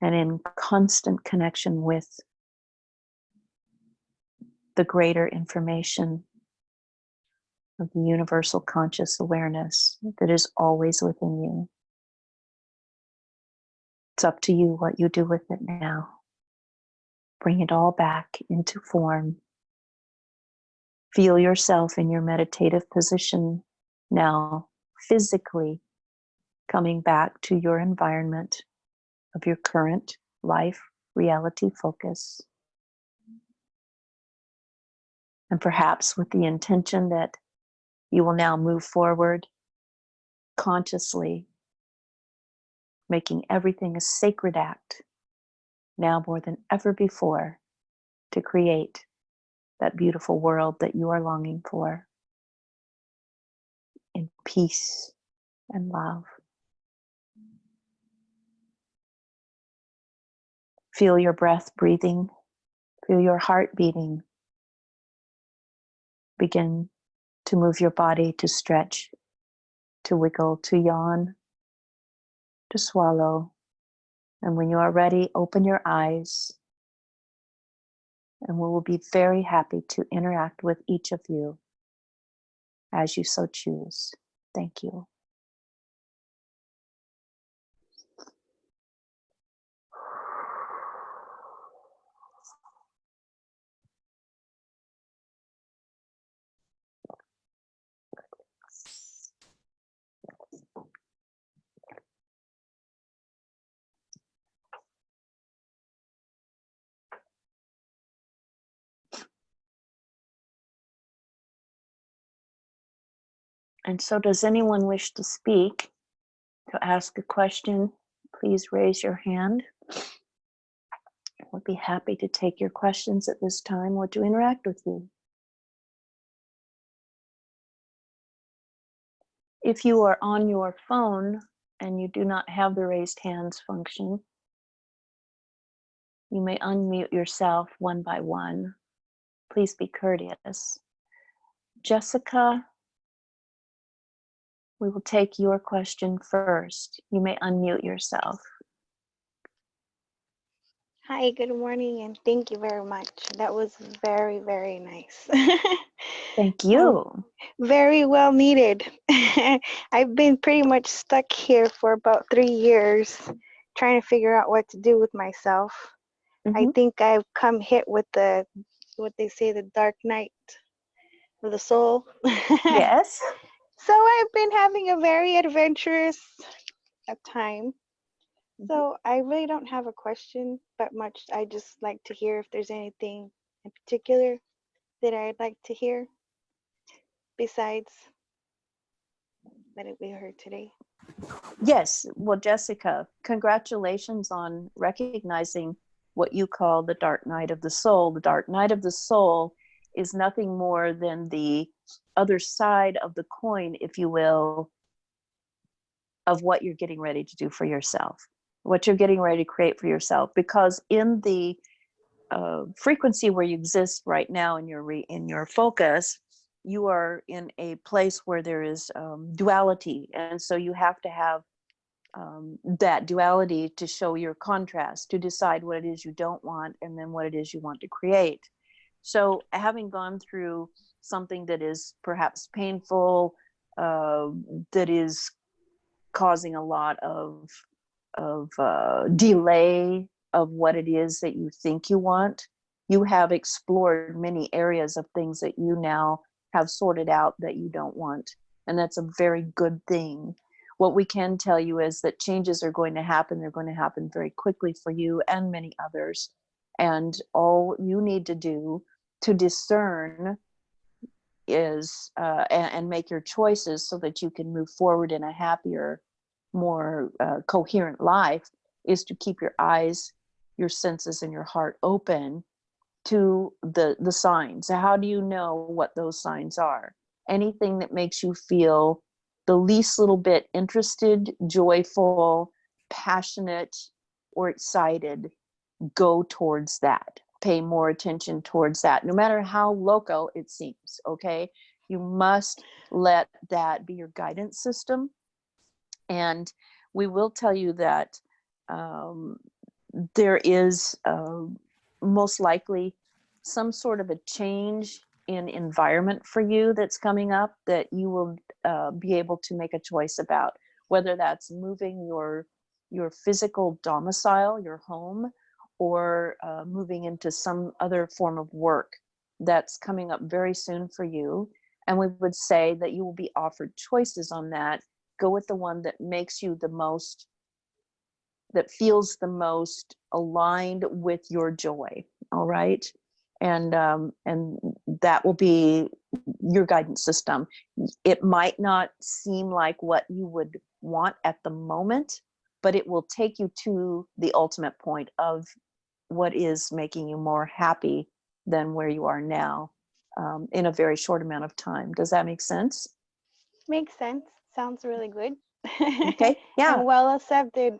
and in constant connection with the greater information of the universal conscious awareness that is always within you. It's up to you what you do with it now. Bring it all back into form. Feel yourself in your meditative position now, physically coming back to your environment of your current life reality focus. And perhaps with the intention that you will now move forward consciously, making everything a sacred act, now more than ever before, to create that beautiful world that you are longing for, in peace and love. Feel your breath breathing, feel your heart beating. Begin to move your body, to stretch, to wiggle, to yawn, to swallow. And when you are ready, open your eyes, and we will be very happy to interact with each of you as you so choose. Thank you. And so does anyone wish to speak, to ask a question? Please raise your hand. We'll be happy to take your questions at this time or to interact with you. If you are on your phone and you do not have the raised hands function, you may unmute yourself one by one. Please be courteous. Jessica, we will take your question first. You may unmute yourself. Hi, good morning, and thank you very much. That was very, very nice. Thank you. Very well needed. I've been pretty much stuck here for about 3 years, trying to figure out what to do with myself. I think I've come hit with what they say, the dark night of the soul. Yes. So I've been having a very adventurous time. So I really don't have a question, but I just like to hear if there's anything in particular that I'd like to hear besides that we heard today. Yes. Well, Jessica, congratulations on recognizing what you call the dark night of the soul. The dark night of the soul is nothing more than the other side of the coin, if you will, of what you're getting ready to do for yourself, what you're getting ready to create for yourself. Because in the frequency where you exist right now in your focus, you are in a place where there is duality, and so you have to have that duality to show your contrast, to decide what it is you don't want and then what it is you want to create. So having gone through something that is perhaps painful, that is causing a lot of delay of what it is that you think you want, you have explored many areas of things that you now have sorted out that you don't want. And that's a very good thing. What we can tell you is that changes are going to happen. They're going to happen very quickly for you and many others. And all you need to do to discern is and make your choices so that you can move forward in a happier, more coherent life, is to keep your eyes, your senses, and your heart open to the signs. How do you know what those signs are? Anything that makes you feel the least little bit interested, joyful, passionate, or excited, go towards that. Pay more attention towards that, no matter how loco it seems, okay? You must let that be your guidance system. And we will tell you that there is most likely some sort of a change in environment for you that's coming up that you will be able to make a choice about, whether that's moving your physical domicile, your home, or moving into some other form of work that's coming up very soon for you. And we would say that you will be offered choices on that. Go with the one that makes you the most, that feels the most aligned with your joy. All right. And that will be your guidance system. It might not seem like what you would want at the moment, but it will take you to the ultimate point of what is making you more happy than where you are now, in a very short amount of time. Does that make sense? Makes sense. Sounds really good. Okay. Yeah. And well accepted.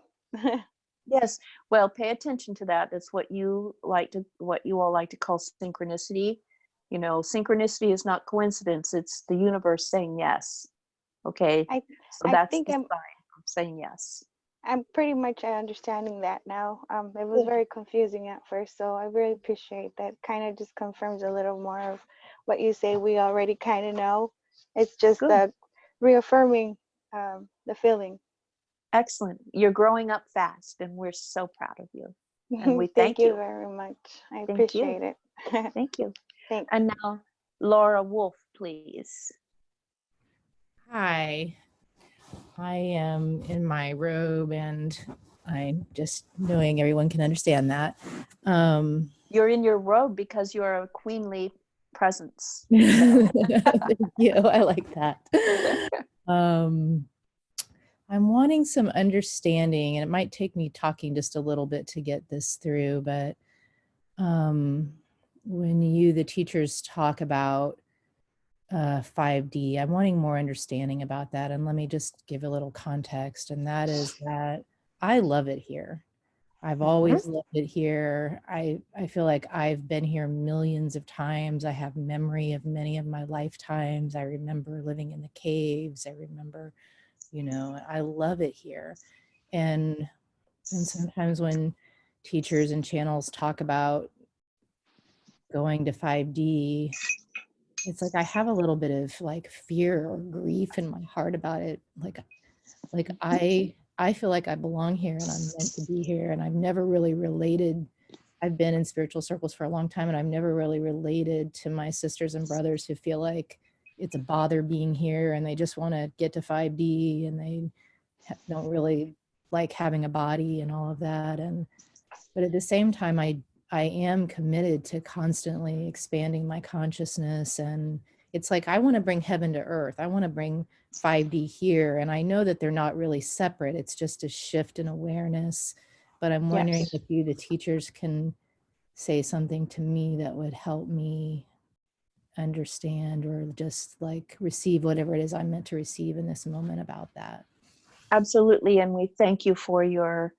Yes. Well, pay attention to that. That's what you all like to call synchronicity. You know, synchronicity is not coincidence. It's the universe saying yes. Okay. I So I that's think the sign of saying yes. I'm pretty much understanding that now. It was Good. very confusing at first, so I really appreciate that. Kind of just confirms a little more of what you say we already kind of know. It's just Good. reaffirming the feeling. Excellent. You're growing up fast, and we're so proud of you. And we Thank thank you you. very much. I Thank you. appreciate it. Thank you. Thanks. And now, Laura Wolf, please. Hi, I am in my robe and I'm just knowing everyone can understand that. You're in your robe because you're a queenly presence. Thank you. I like that. I'm wanting some understanding, and it might take me talking just a little bit to get this through, but when you, the teachers, talk about 5D, I'm wanting more understanding about that. And let me just give a little context, and that is that I love it here. I've always loved it here. I feel like I've been here millions of times. I have memory of many of my lifetimes. I remember living in the caves. I remember, you know, I love it here. And sometimes when teachers and channels talk about going to 5D, it's like I have a little bit of like fear or grief in my heart about it. Like I feel like I belong here and I'm meant to be here, and I've never really related. I've been in spiritual circles for a long time, and I've never really related to my sisters and brothers who feel like it's a bother being here and they just want to get to 5D and they don't really like having a body and all of that. But at the same time, I am committed to constantly expanding my consciousness, and it's like I want to bring heaven to earth. I want to bring 5D here, and I know that they're not really separate. It's just a shift in awareness. But I'm wondering Yes. if you, the teachers, can say something to me that would help me understand or just like receive whatever it is I'm meant to receive in this moment about that. Absolutely. And we thank you for your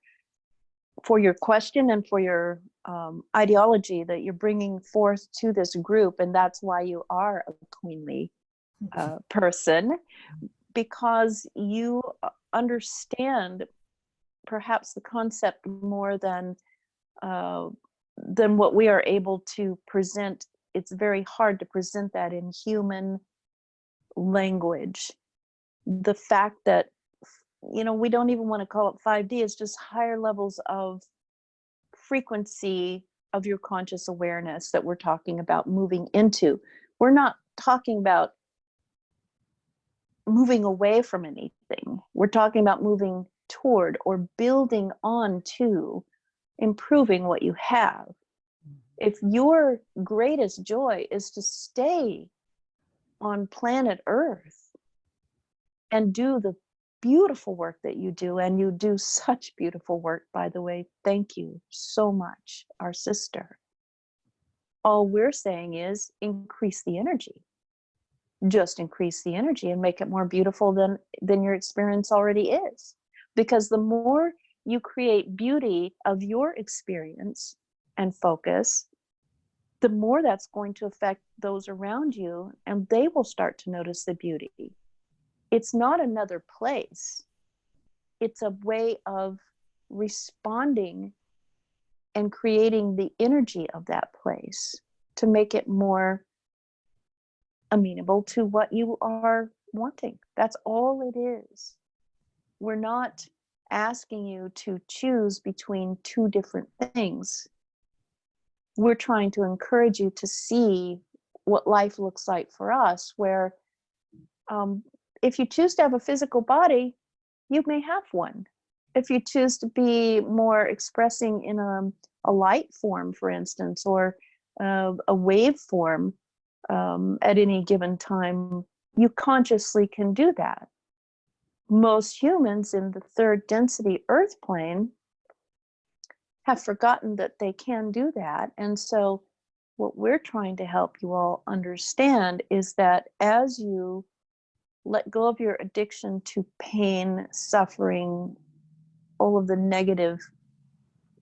question and for your ideology that you're bringing forth to this group. And that's why you are a queenly person, because you understand perhaps the concept more than what we are able to present. It's very hard to present that in human language. The fact that, you know, we don't even want to call it 5D, it's just higher levels of frequency of your conscious awareness that we're talking about moving into. We're not talking about moving away from anything. We're talking about moving toward or building on to improving what you have. If your greatest joy is to stay on planet Earth and do the beautiful work that you do, and you do such beautiful work, by the way, thank you so much, our sister. All we're saying is increase the energy. Just increase the energy and make it more beautiful than your experience already is. Because the more you create beauty of your experience and focus, the more that's going to affect those around you, and they will start to notice the beauty. It's not another place. It's a way of responding and creating the energy of that place to make it more amenable to what you are wanting. That's all it is. We're not asking you to choose between two different things. We're trying to encourage you to see what life looks like for us, where if you choose to have a physical body, you may have one. If you choose to be more expressing in a light form, for instance, or a wave form at any given time, you consciously can do that. Most humans in the third density earth plane have forgotten that they can do that. And so what we're trying to help you all understand is that as you let go of your addiction to pain, suffering, all of the negative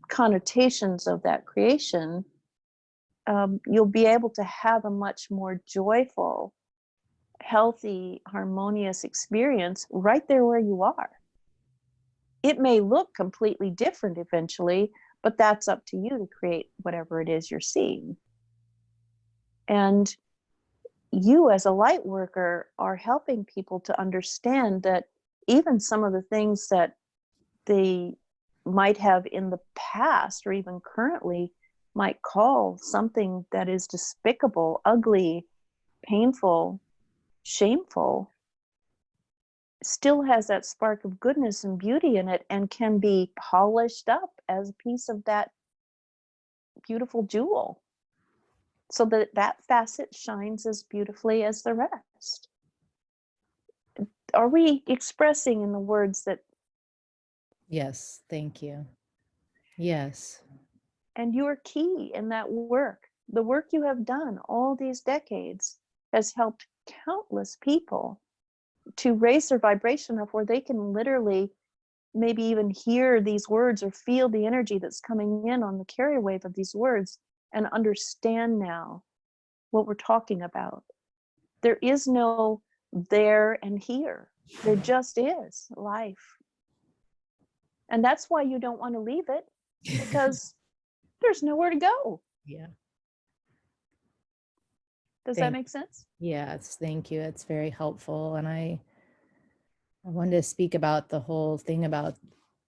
connotations of that creation, you'll be able to have a much more joyful, healthy, harmonious experience right there where you are. It may look completely different eventually, but that's up to you to create whatever it is you're seeing. And you as a light worker are helping people to understand that even some of the things that they might have in the past or even currently might call something that is despicable, ugly, painful, shameful, still has that spark of goodness and beauty in it and can be polished up as a piece of that beautiful jewel, so that that facet shines as beautifully as the rest. Are we expressing in the words that? Yes, thank you. Yes. And you're key in that work. The work you have done all these decades has helped countless people to raise their vibration up where they can literally maybe even hear these words or feel the energy that's coming in on the carrier wave of these words and understand now what we're talking about. There is no there and here. There just is life. And that's why you don't want to leave it, because there's nowhere to go. Yeah. Does that make sense? Yes, thank you. It's very helpful. And I wanted to speak about the whole thing about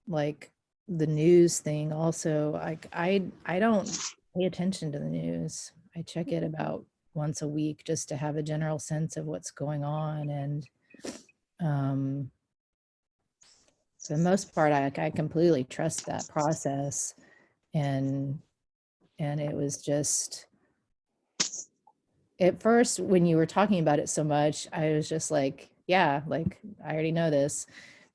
like the news thing also. Like I don't pay attention to the news. I check it about once a week just to have a general sense of what's going on. And for the most part, I completely trust that process. And it was just, at first when you were talking about it so much, I was just like, yeah, like I already know this.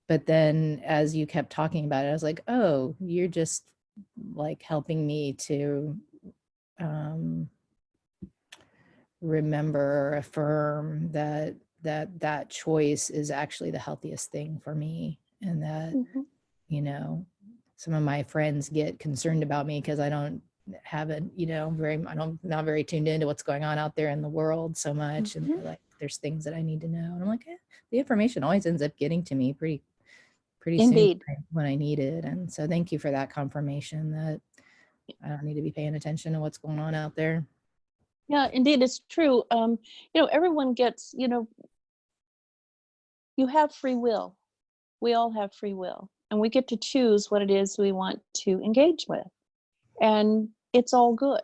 But then as you kept talking about it, I was like, oh, you're just like helping me to remember or affirm that choice is actually the healthiest thing for me. And that, you know, some of my friends get concerned about me because I don't have it, you know, not very tuned into what's going on out there in the world so much. And they're like, there's things that I need to know. And I'm like, the information always ends up getting to me pretty Indeed. soon when I need it. And so thank you for that confirmation that I don't need to be paying attention to what's going on out there. Yeah, indeed, it's true. You know, everyone gets, you know, you have free will. We all have free will, and we get to choose what it is we want to engage with. And it's all good.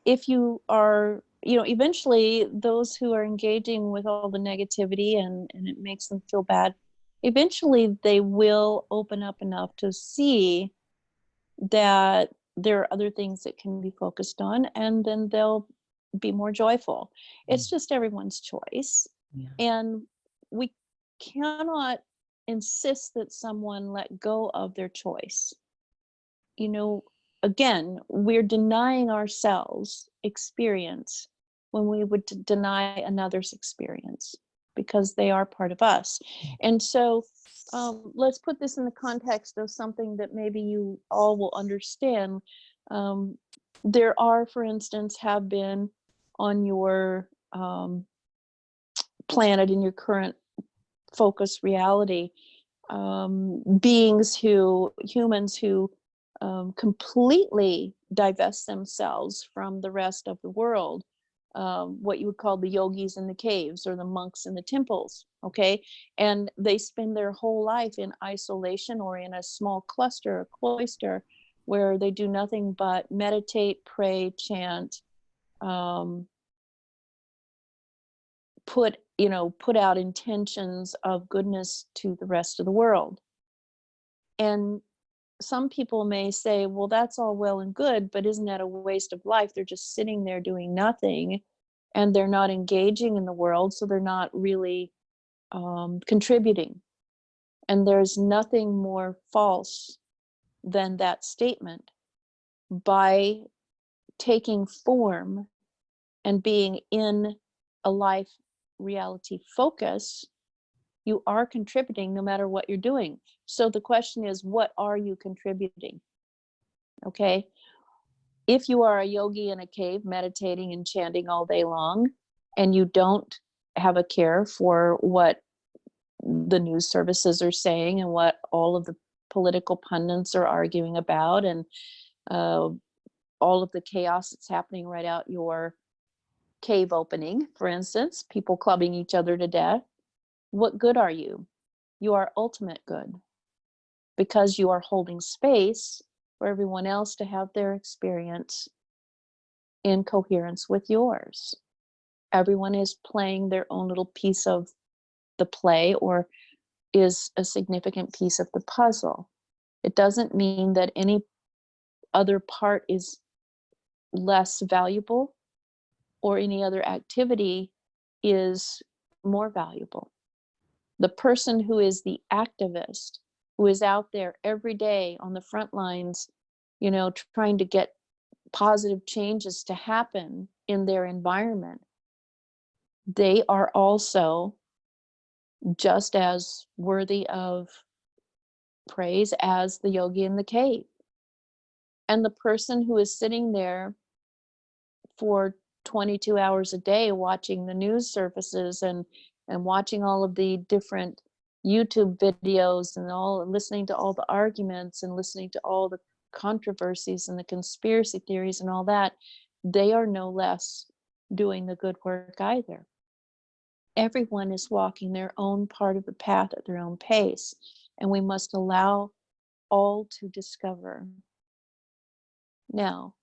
If you are, you know, eventually those who are engaging with all the negativity and it makes them feel bad, eventually they will open up enough to see that there are other things that can be focused on, and then they'll be more joyful. It's just everyone's choice. Yeah. And we cannot insist that someone let go of their choice. You know, again, we're denying ourselves experience when we would deny another's experience, because they are part of us. And so let's put this in the context of something that maybe you all will understand. There are, for instance, have been on your planet, in your current focus reality, humans who completely divest themselves from the rest of the world, what you would call the yogis in the caves or the monks in the temples, okay? And they spend their whole life in isolation or in a small cluster, a cloister, where they do nothing but meditate, pray, chant, put out intentions of goodness to the rest of the world. And some people may say, well, that's all well and good, but isn't that a waste of life? They're just sitting there doing nothing, and they're not engaging in the world, so they're not really contributing. And there's nothing more false than that statement. By taking form and being in a life reality focus, you are contributing no matter what you're doing. So the question is, what are you contributing? Okay. If you are a yogi in a cave meditating and chanting all day long, and you don't have a care for what the news services are saying and what all of the political pundits are arguing about, and all of the chaos that's happening right out your cave opening, for instance, people clubbing each other to death, what good are you? You are ultimate good, because you are holding space for everyone else to have their experience in coherence with yours. Everyone is playing their own little piece of the play, or is a significant piece of the puzzle. It doesn't mean that any other part is less valuable, or any other activity is more valuable. The person who is the activist, who is out there every day on the front lines, trying to get positive changes to happen in their environment, they are also just as worthy of praise as the yogi in the cave. And the person who is sitting there for 22 hours a day watching the news services and watching all of the different YouTube videos and listening to all the arguments and listening to all the controversies and the conspiracy theories and all that, they are no less doing the good work either. Everyone is walking their own part of the path at their own pace, and we must allow all to discover. Now,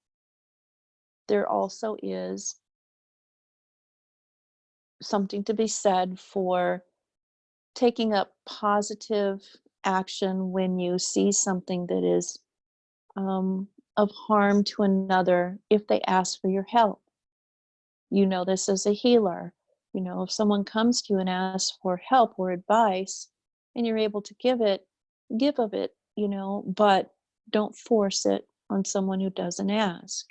there also is something to be said for taking up positive action when you see something that is of harm to another, if they ask for your help. This as a healer. If someone comes to you and asks for help or advice, and you're able to give of it, but don't force it on someone who doesn't ask,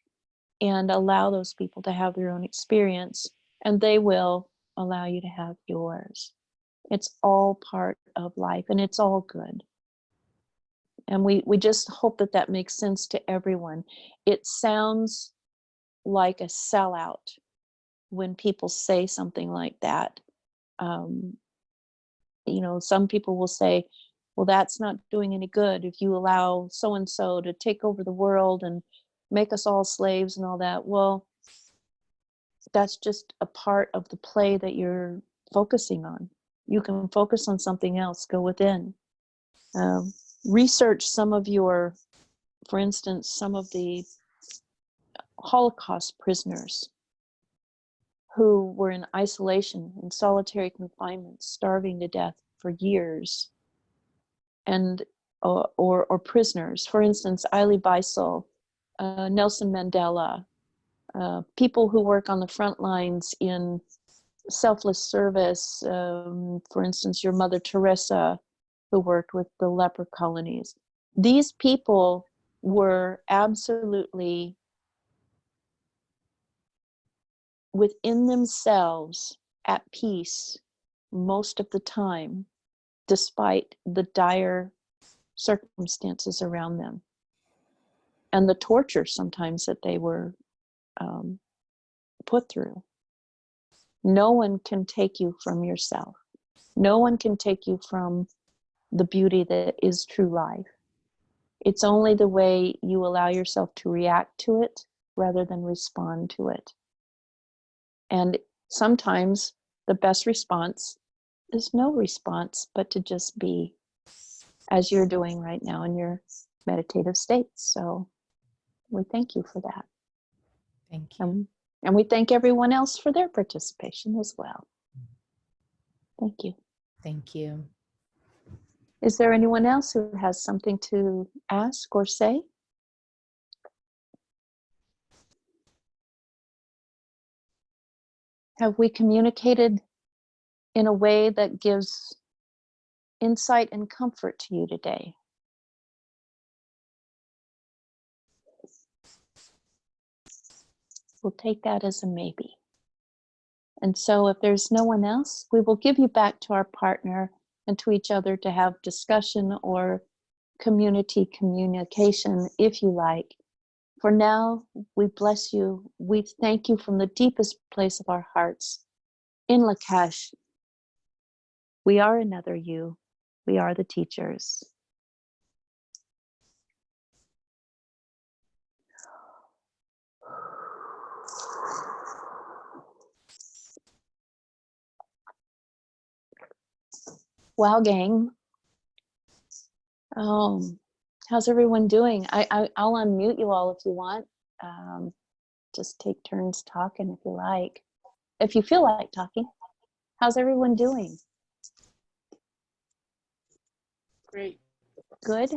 and allow those people to have their own experience, and they will allow you to have yours. It's all part of life, and it's all good. And we just hope that makes sense to everyone. It sounds like a sellout when people say something like that. Some people will say, well, that's not doing any good if you allow so-and-so to take over the world and make us all slaves and all that. Well, that's just a part of the play that you're focusing on. You can focus on something else, go within. Research for instance, some of the Holocaust prisoners who were in isolation, in solitary confinement, starving to death for years, and or prisoners. For instance, Elie Wiesel, Nelson Mandela, people who work on the front lines in selfless service. For instance, your Mother Teresa, who worked with the leper colonies. These people were absolutely within themselves at peace most of the time, despite the dire circumstances around them and the torture sometimes that they were put through. No one can take you from yourself. No one can take you from the beauty that is true life. It's only the way you allow yourself to react to it rather than respond to it. And sometimes the best response is no response, but to just be, as you're doing right now in your meditative states. So we thank you for that. Thank you. And we thank everyone else for their participation as well. Thank you. Thank you. Is there anyone else who has something to ask or say? Have we communicated in a way that gives insight and comfort to you today? We'll take that as a maybe. And so if there's no one else, we will give you back to our partner and to each other to have discussion or community communication if you like. For now, we bless you. We thank you from the deepest place of our hearts. In Lakash, we are another you. We are the teachers. Wow, gang. How's everyone doing? I'll unmute you all if you want. Just take turns talking if you like. If you feel like talking. How's everyone doing? Great. Good,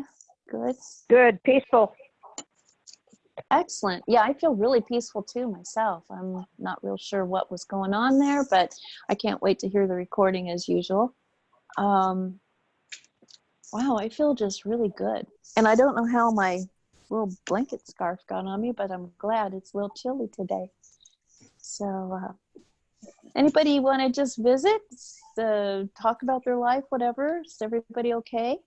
good. Good, peaceful. Excellent. Yeah, I feel really peaceful too myself. I'm not real sure what was going on there, but I can't wait to hear the recording as usual. Wow, I feel just really good. And I don't know how my little blanket scarf got on me, but I'm glad. It's a little chilly today. So anybody want to just visit, talk about their life, whatever? Is everybody okay?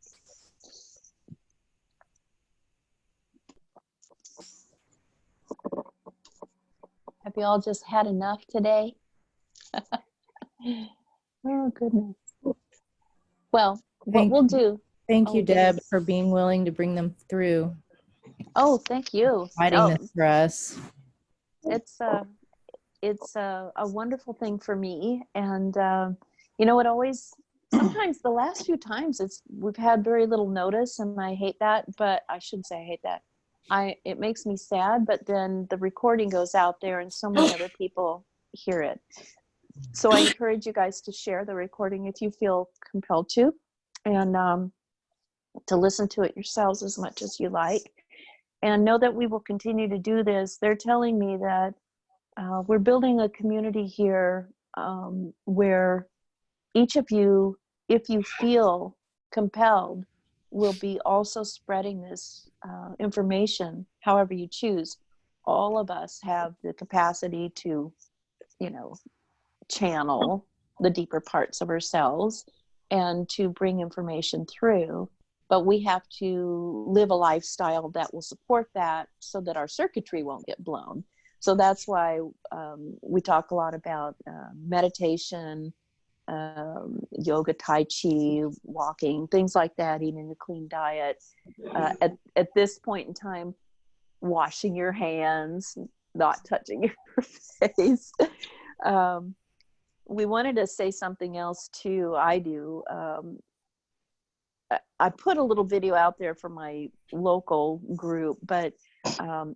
Have you all just had enough today? Oh, goodness. Well, what we'll do. Thank you, Oh, Deb, yes. for being willing to bring them through. Oh, thank you. Fighting Oh, this for us. it's a wonderful thing for me. And, you know, it always, sometimes the last few times we've had very little notice, and I hate that, but I shouldn't say I hate that. It makes me sad, but then the recording goes out there and so many other people hear it. So I encourage you guys to share the recording if you feel compelled to, and to listen to it yourselves as much as you like. And know that we will continue to do this. They're telling me that we're building a community here where each of you, if you feel compelled, will be also spreading this information however you choose. All of us have the capacity to, you know, channel the deeper parts of ourselves and to bring information through. But we have to live a lifestyle that will support that so that our circuitry won't get blown. So that's why we talk a lot about meditation, yoga, tai chi, walking, things like that, eating a clean diet. At this point in time, washing your hands, not touching your face. We wanted to say something else too. I put a little video out there for my local group, but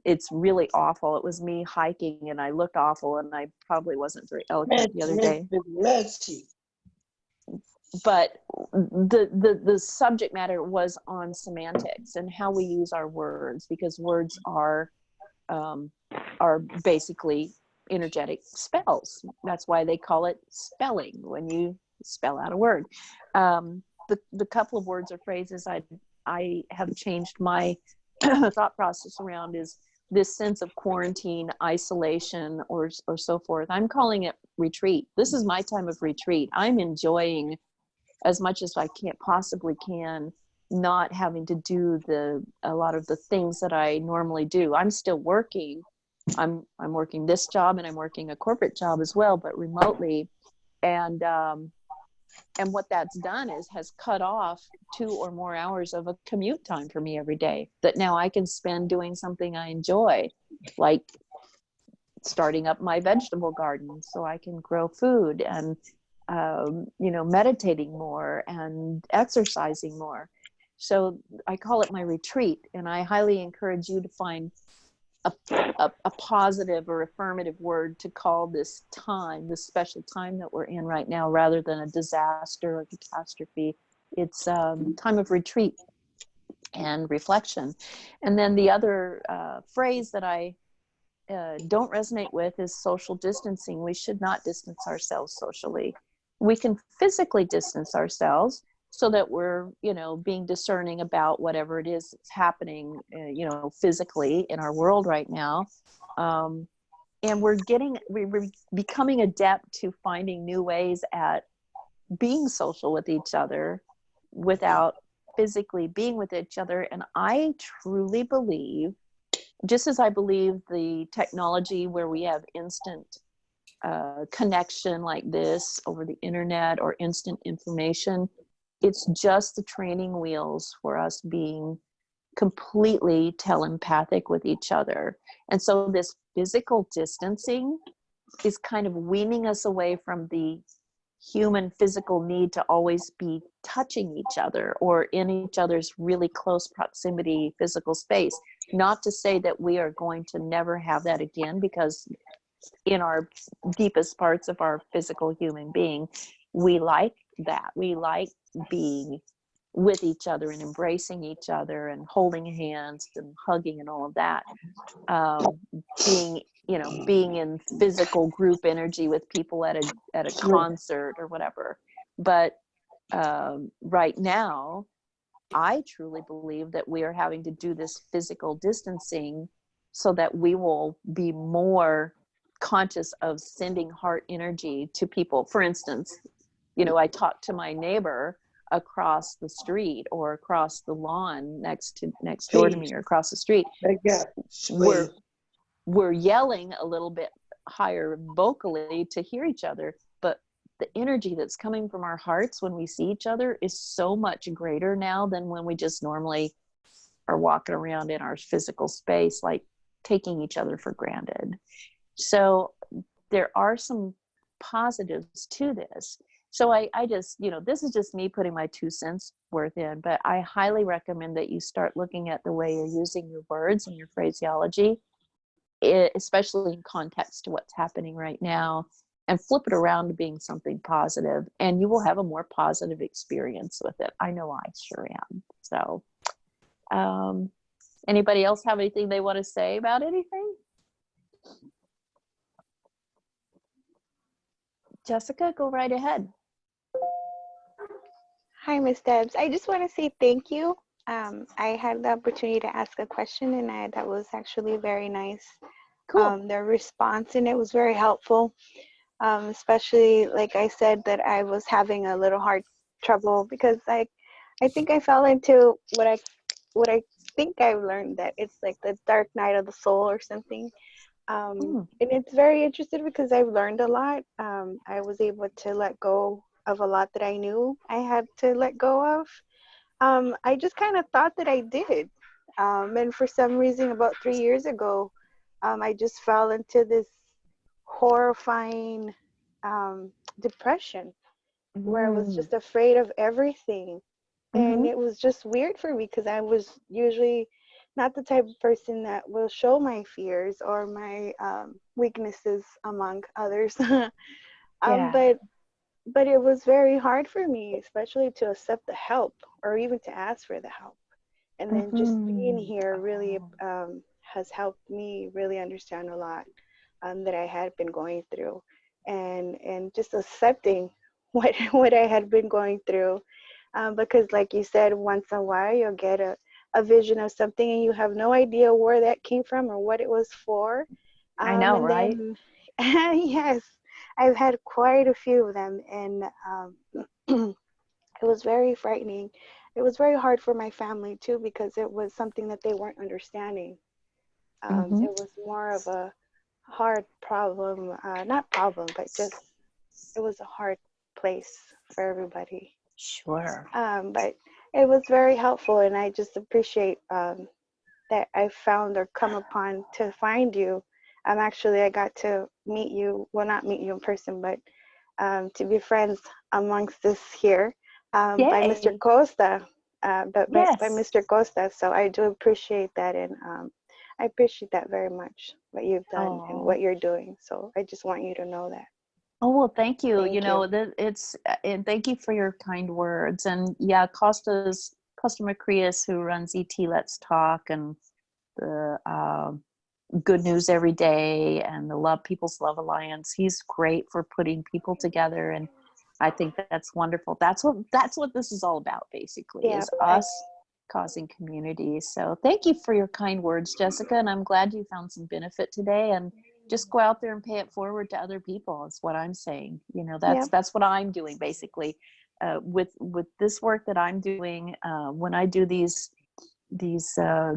it's really awful. It was me hiking and I looked awful, and I probably wasn't very eloquent the other day. But the subject matter was on semantics and how we use our words, because words are basically energetic spells. That's why they call it spelling, when you spell out a word. The couple of words or phrases I have changed my thought process around is this sense of quarantine, isolation, or so forth. I'm calling it retreat. This is my time of retreat. I'm enjoying as much as I possibly can, not having to do a lot of the things that I normally do. I'm still working. I'm working this job, and I'm working a corporate job as well, but remotely. And And what that's done is has cut off 2 or more hours of a commute time for me every day that now I can spend doing something I enjoy, like starting up my vegetable garden so I can grow food, and meditating more and exercising more. So I call it my retreat, and I highly encourage you to find a positive or affirmative word to call this time, this special time that we're in right now, rather than a disaster or catastrophe. It's time of retreat and reflection. And then the other phrase that I don't resonate with is social distancing. We should not distance ourselves socially. We can physically distance ourselves so that we're, being discerning about whatever it is that's happening, physically in our world right now. And we're becoming adept to finding new ways at being social with each other without physically being with each other. And I truly believe, just as I believe the technology where we have instant connection like this over the internet or instant information, it's just the training wheels for us being completely telepathic with each other. And so this physical distancing is kind of weaning us away from the human physical need to always be touching each other or in each other's really close proximity physical space. Not to say that we are going to never have that again, because in our deepest parts of our physical human being, we like that. We like being with each other and embracing each other and holding hands and hugging and all of that. Being in physical group energy with people at a concert or whatever. But right now, I truly believe that we are having to do this physical distancing so that we will be more conscious of sending heart energy to people. For instance, I talk to my neighbor across the street or across the lawn next door to me or across the street. We're yelling a little bit higher vocally to hear each other, but the energy that's coming from our hearts when we see each other is so much greater now than when we just normally are walking around in our physical space, like taking each other for granted. So there are some positives to this. So I just, this is just me putting my 2 cents worth in, but I highly recommend that you start looking at the way you're using your words and your phraseology, especially in context to what's happening right now, and flip it around to being something positive, and you will have a more positive experience with it. I know I sure am. So anybody else have anything they want to say about anything? Jessica, go right ahead. Hi, Miss Debs. I just want to say thank you. I had the opportunity to ask a question, and that was actually very nice. Cool. The response, and it was very helpful. Especially, like I said, that I was having a little hard trouble because I think I fell into what I think I've learned, that it's like the dark night of the soul or something. And it's very interesting because I've learned a lot. I was able to let go of a lot that I knew I had to let go of. I just kind of thought that I did. And for some reason, about 3 years ago, I just fell into this horrifying depression where I was just afraid of everything. And it was just weird for me because I was usually not the type of person that will show my fears or my weaknesses among others. But it was very hard for me, especially to accept the help or even to ask for the help. And then just being here really has helped me really understand a lot that I had been going through, and just accepting what I had been going through. Because like you said, once in a while you'll get a vision of something and you have no idea where that came from or what it was for. I know, right? Yes, I've had quite a few of them, and it was very frightening. It was very hard for my family too, because it was something that they weren't understanding. It was more of a hard problem, not problem, but just it was a hard place for everybody. Sure. But it was very helpful, and I just appreciate that I found or come upon to find you. I got to meet you, well, not meet you in person, but to be friends amongst this here by Mr. Yay. Costa, by Yes. Mr. Costa. So I do appreciate that, and I appreciate that very much, what you've done and Oh. what you're doing. So I just want you to know that. Oh, well, thank you. Thank You know, you. and thank you for your kind words. And yeah, Costa Macreas, who runs ET Let's Talk and the Good News Every Day and the People's Love Alliance. He's great for putting people together, and I think that's wonderful. That's what this is all about, basically, Yeah, is us causing community. So thank you for your kind words, Jessica, and I'm glad you found some benefit today. And just go out there and pay it forward to other people. Is what I'm saying. You know, that's what I'm doing, basically, with this work that I'm doing. When I do these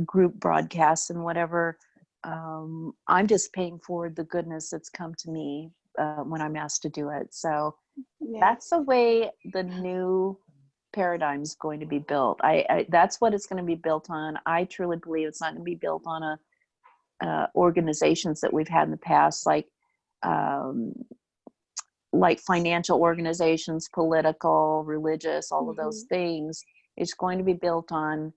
group broadcasts and whatever, I'm just paying forward the goodness that's come to me when I'm asked to do it. So that's the way the new paradigm is going to be built. That's what it's going to be built on. I truly believe it's not going to be built on organizations that we've had in the past, like financial organizations, political, religious, all of those things. It's going to be built on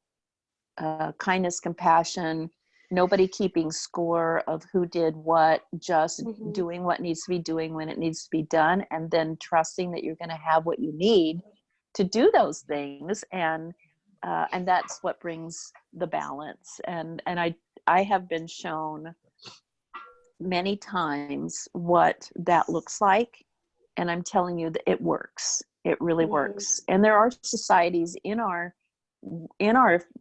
kindness, compassion, nobody keeping score of who did what, just doing what needs to be doing when it needs to be done, and then trusting that you're going to have what you need to do those things. And that's what brings the balance. And I have been shown many times what that looks like, and I'm telling you that it works. It really works. And there are societies in our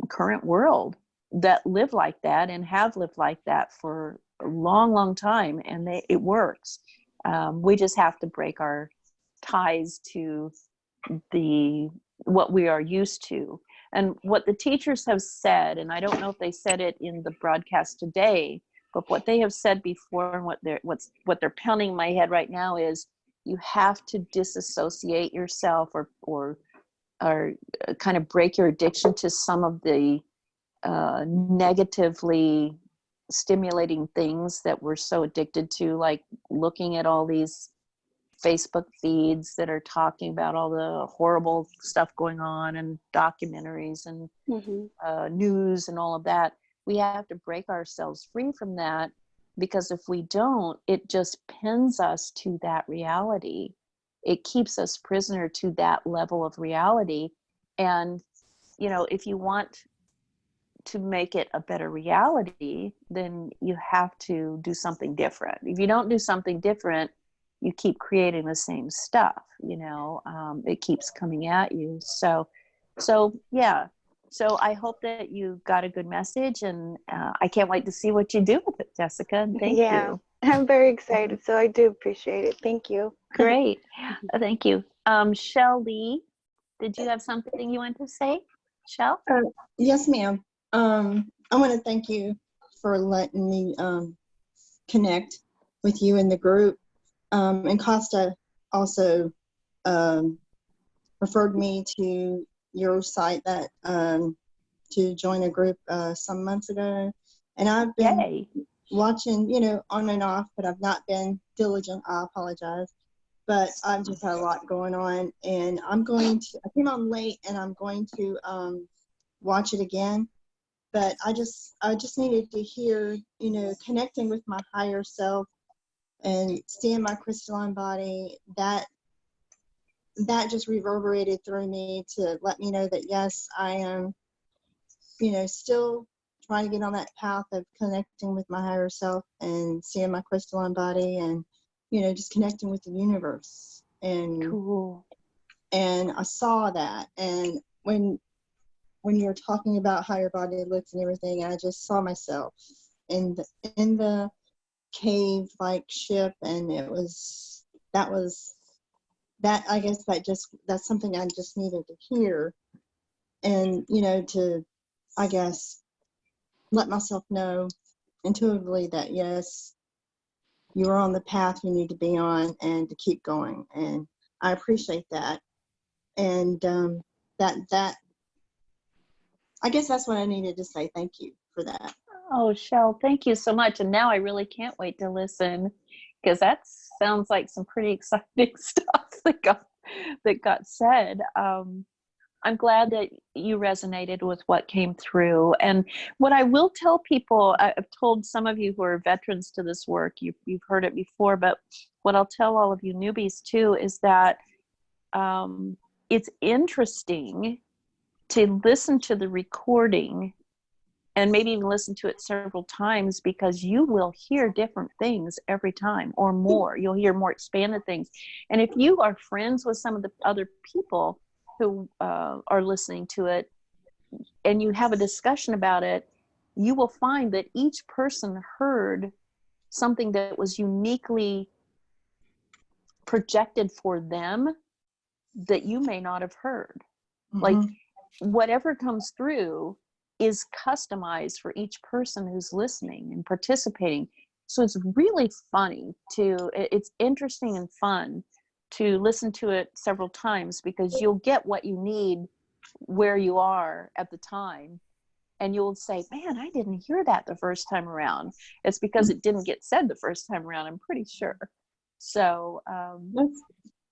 current world that live like that and have lived like that for a long, long time, and it works. We just have to break our ties to what we are used to. And what the teachers have said, and I don't know if they said it in the broadcast today, but what they have said before, and what they're pounding in my head right now, is you have to disassociate yourself or kind of break your addiction to some of the negatively stimulating things that we're so addicted to, like looking at all these Facebook feeds that are talking about all the horrible stuff going on, and documentaries and news and all of that. We have to break ourselves free from that, because if we don't, it just pins us to that reality. It keeps us prisoner to that level of reality. And, you know, if you want to make it a better reality, then you have to do something different. If you don't do something different, you keep creating the same stuff, you know, it keeps coming at you. So yeah. So I hope that you got a good message, and I can't wait to see what you do with it, Jessica. And thank you. I'm very excited. So I do appreciate it. Thank you. Great. Thank you. Shelley, did you have something you want to say? Shell? Yes, ma'am. I want to thank you for letting me connect with you in the group. And Costa also referred me to your site that to join a group some months ago. And I've been watching, you know, on and off, but I've not been diligent. I apologize. But I've just had a lot going on, and I came on late, and I'm going to watch it again. But I just needed to hear, you know, connecting with my higher self and seeing my crystalline body, that just reverberated through me to let me know that, yes, I am, you know, still trying to get on that path of connecting with my higher self and seeing my crystalline body, and, you know, just connecting with the universe. And cool. And I saw that, and when you're talking about how your body looks and everything, I just saw myself in the cave like ship, and I guess that's something I just needed to hear, and, you know, to, I guess, let myself know intuitively that, yes, you're on the path you need to be on, and to keep going. And I appreciate that. And that I guess that's what I needed to say. Thank you for that. Oh, Shell, thank you so much. And now I really can't wait to listen, because that sounds like some pretty exciting stuff that got said. I'm glad that you resonated with what came through. And what I will tell people, I've told some of you who are veterans to this work, you've heard it before, but what I'll tell all of you newbies too is that it's interesting to listen to the recording and maybe even listen to it several times, because you will hear different things every time, or more. You'll hear more expanded things. And if you are friends with some of the other people who are listening to it, and you have a discussion about it, you will find that each person heard something that was uniquely projected for them that you may not have heard. Like, whatever comes through is customized for each person who's listening and participating. So it's really funny it's interesting and fun to listen to it several times, because you'll get what you need where you are at the time. And you'll say, man, I didn't hear that the first time around. It's because it didn't get said the first time around, I'm pretty sure. So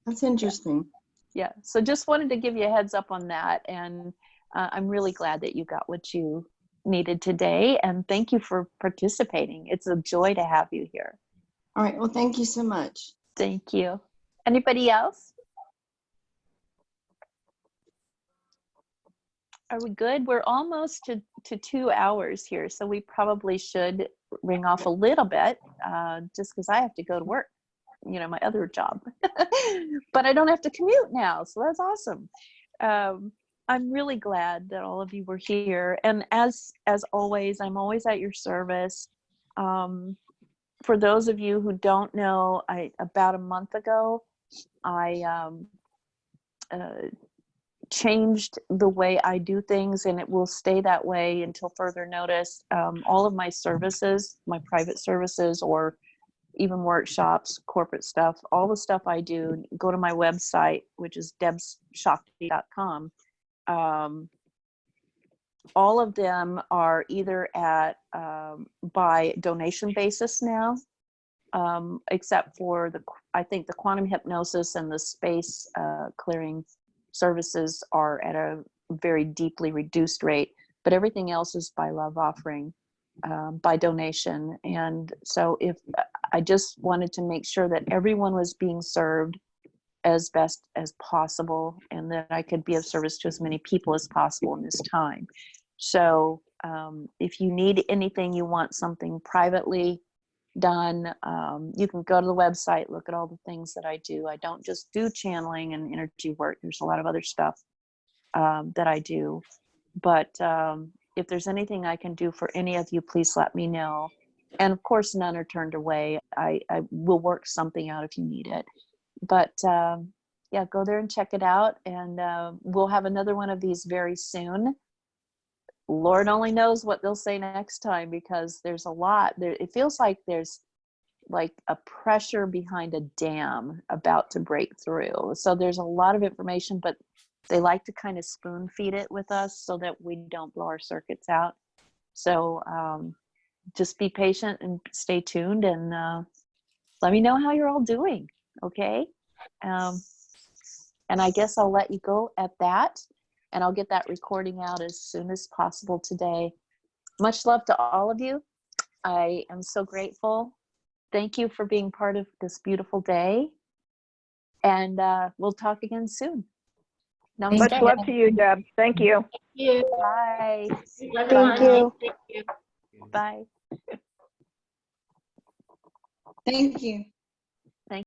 that's interesting. Yeah. So just wanted to give you a heads up on that. And I'm really glad that you got what you needed today. And thank you for participating. It's a joy to have you here. All right. Well, thank you so much. Thank you. Anybody else? Are we good? We're almost to 2 hours here. So we probably should ring off a little bit, just because I have to go to work, my other job. But I don't have to commute now. So that's awesome. I'm really glad that all of you were here. And as always, I'm always at your service. For those of you who don't know, about a month ago, I changed the way I do things, and it will stay that way until further notice. All of my services, my private services, or even workshops, corporate stuff, all the stuff I do, go to my website, which is debsshakti.com. All of them are either at by donation basis now, except for I think the quantum hypnosis and the space clearing services are at a very deeply reduced rate, but everything else is by love offering, by donation. And so I just wanted to make sure that everyone was being served as best as possible, and that I could be of service to as many people as possible in this time. So if you need anything, you want something privately done, you can go to the website, look at all the things that I do. I don't just do channeling and energy work. There's a lot of other stuff that I do. But if there's anything I can do for any of you, please let me know. And of course, none are turned away. I will work something out if you need it. But yeah, go there and check it out. And we'll have another one of these very soon. Lord only knows what they'll say next time, because there's a lot there. It feels like there's like a pressure behind a dam about to break through. So there's a lot of information, but they like to kind of spoon feed it with us so that we don't blow our circuits out. So just be patient and stay tuned, and let me know how you're all doing. Okay. And I guess I'll let you go at that, and I'll get that recording out as soon as possible today. Much love to all of you. I am so grateful. Thank you for being part of this beautiful day. And we'll talk again soon. Namaste. Much love to you, Deb. Thank you. Bye. Thank you. Bye. Thank you.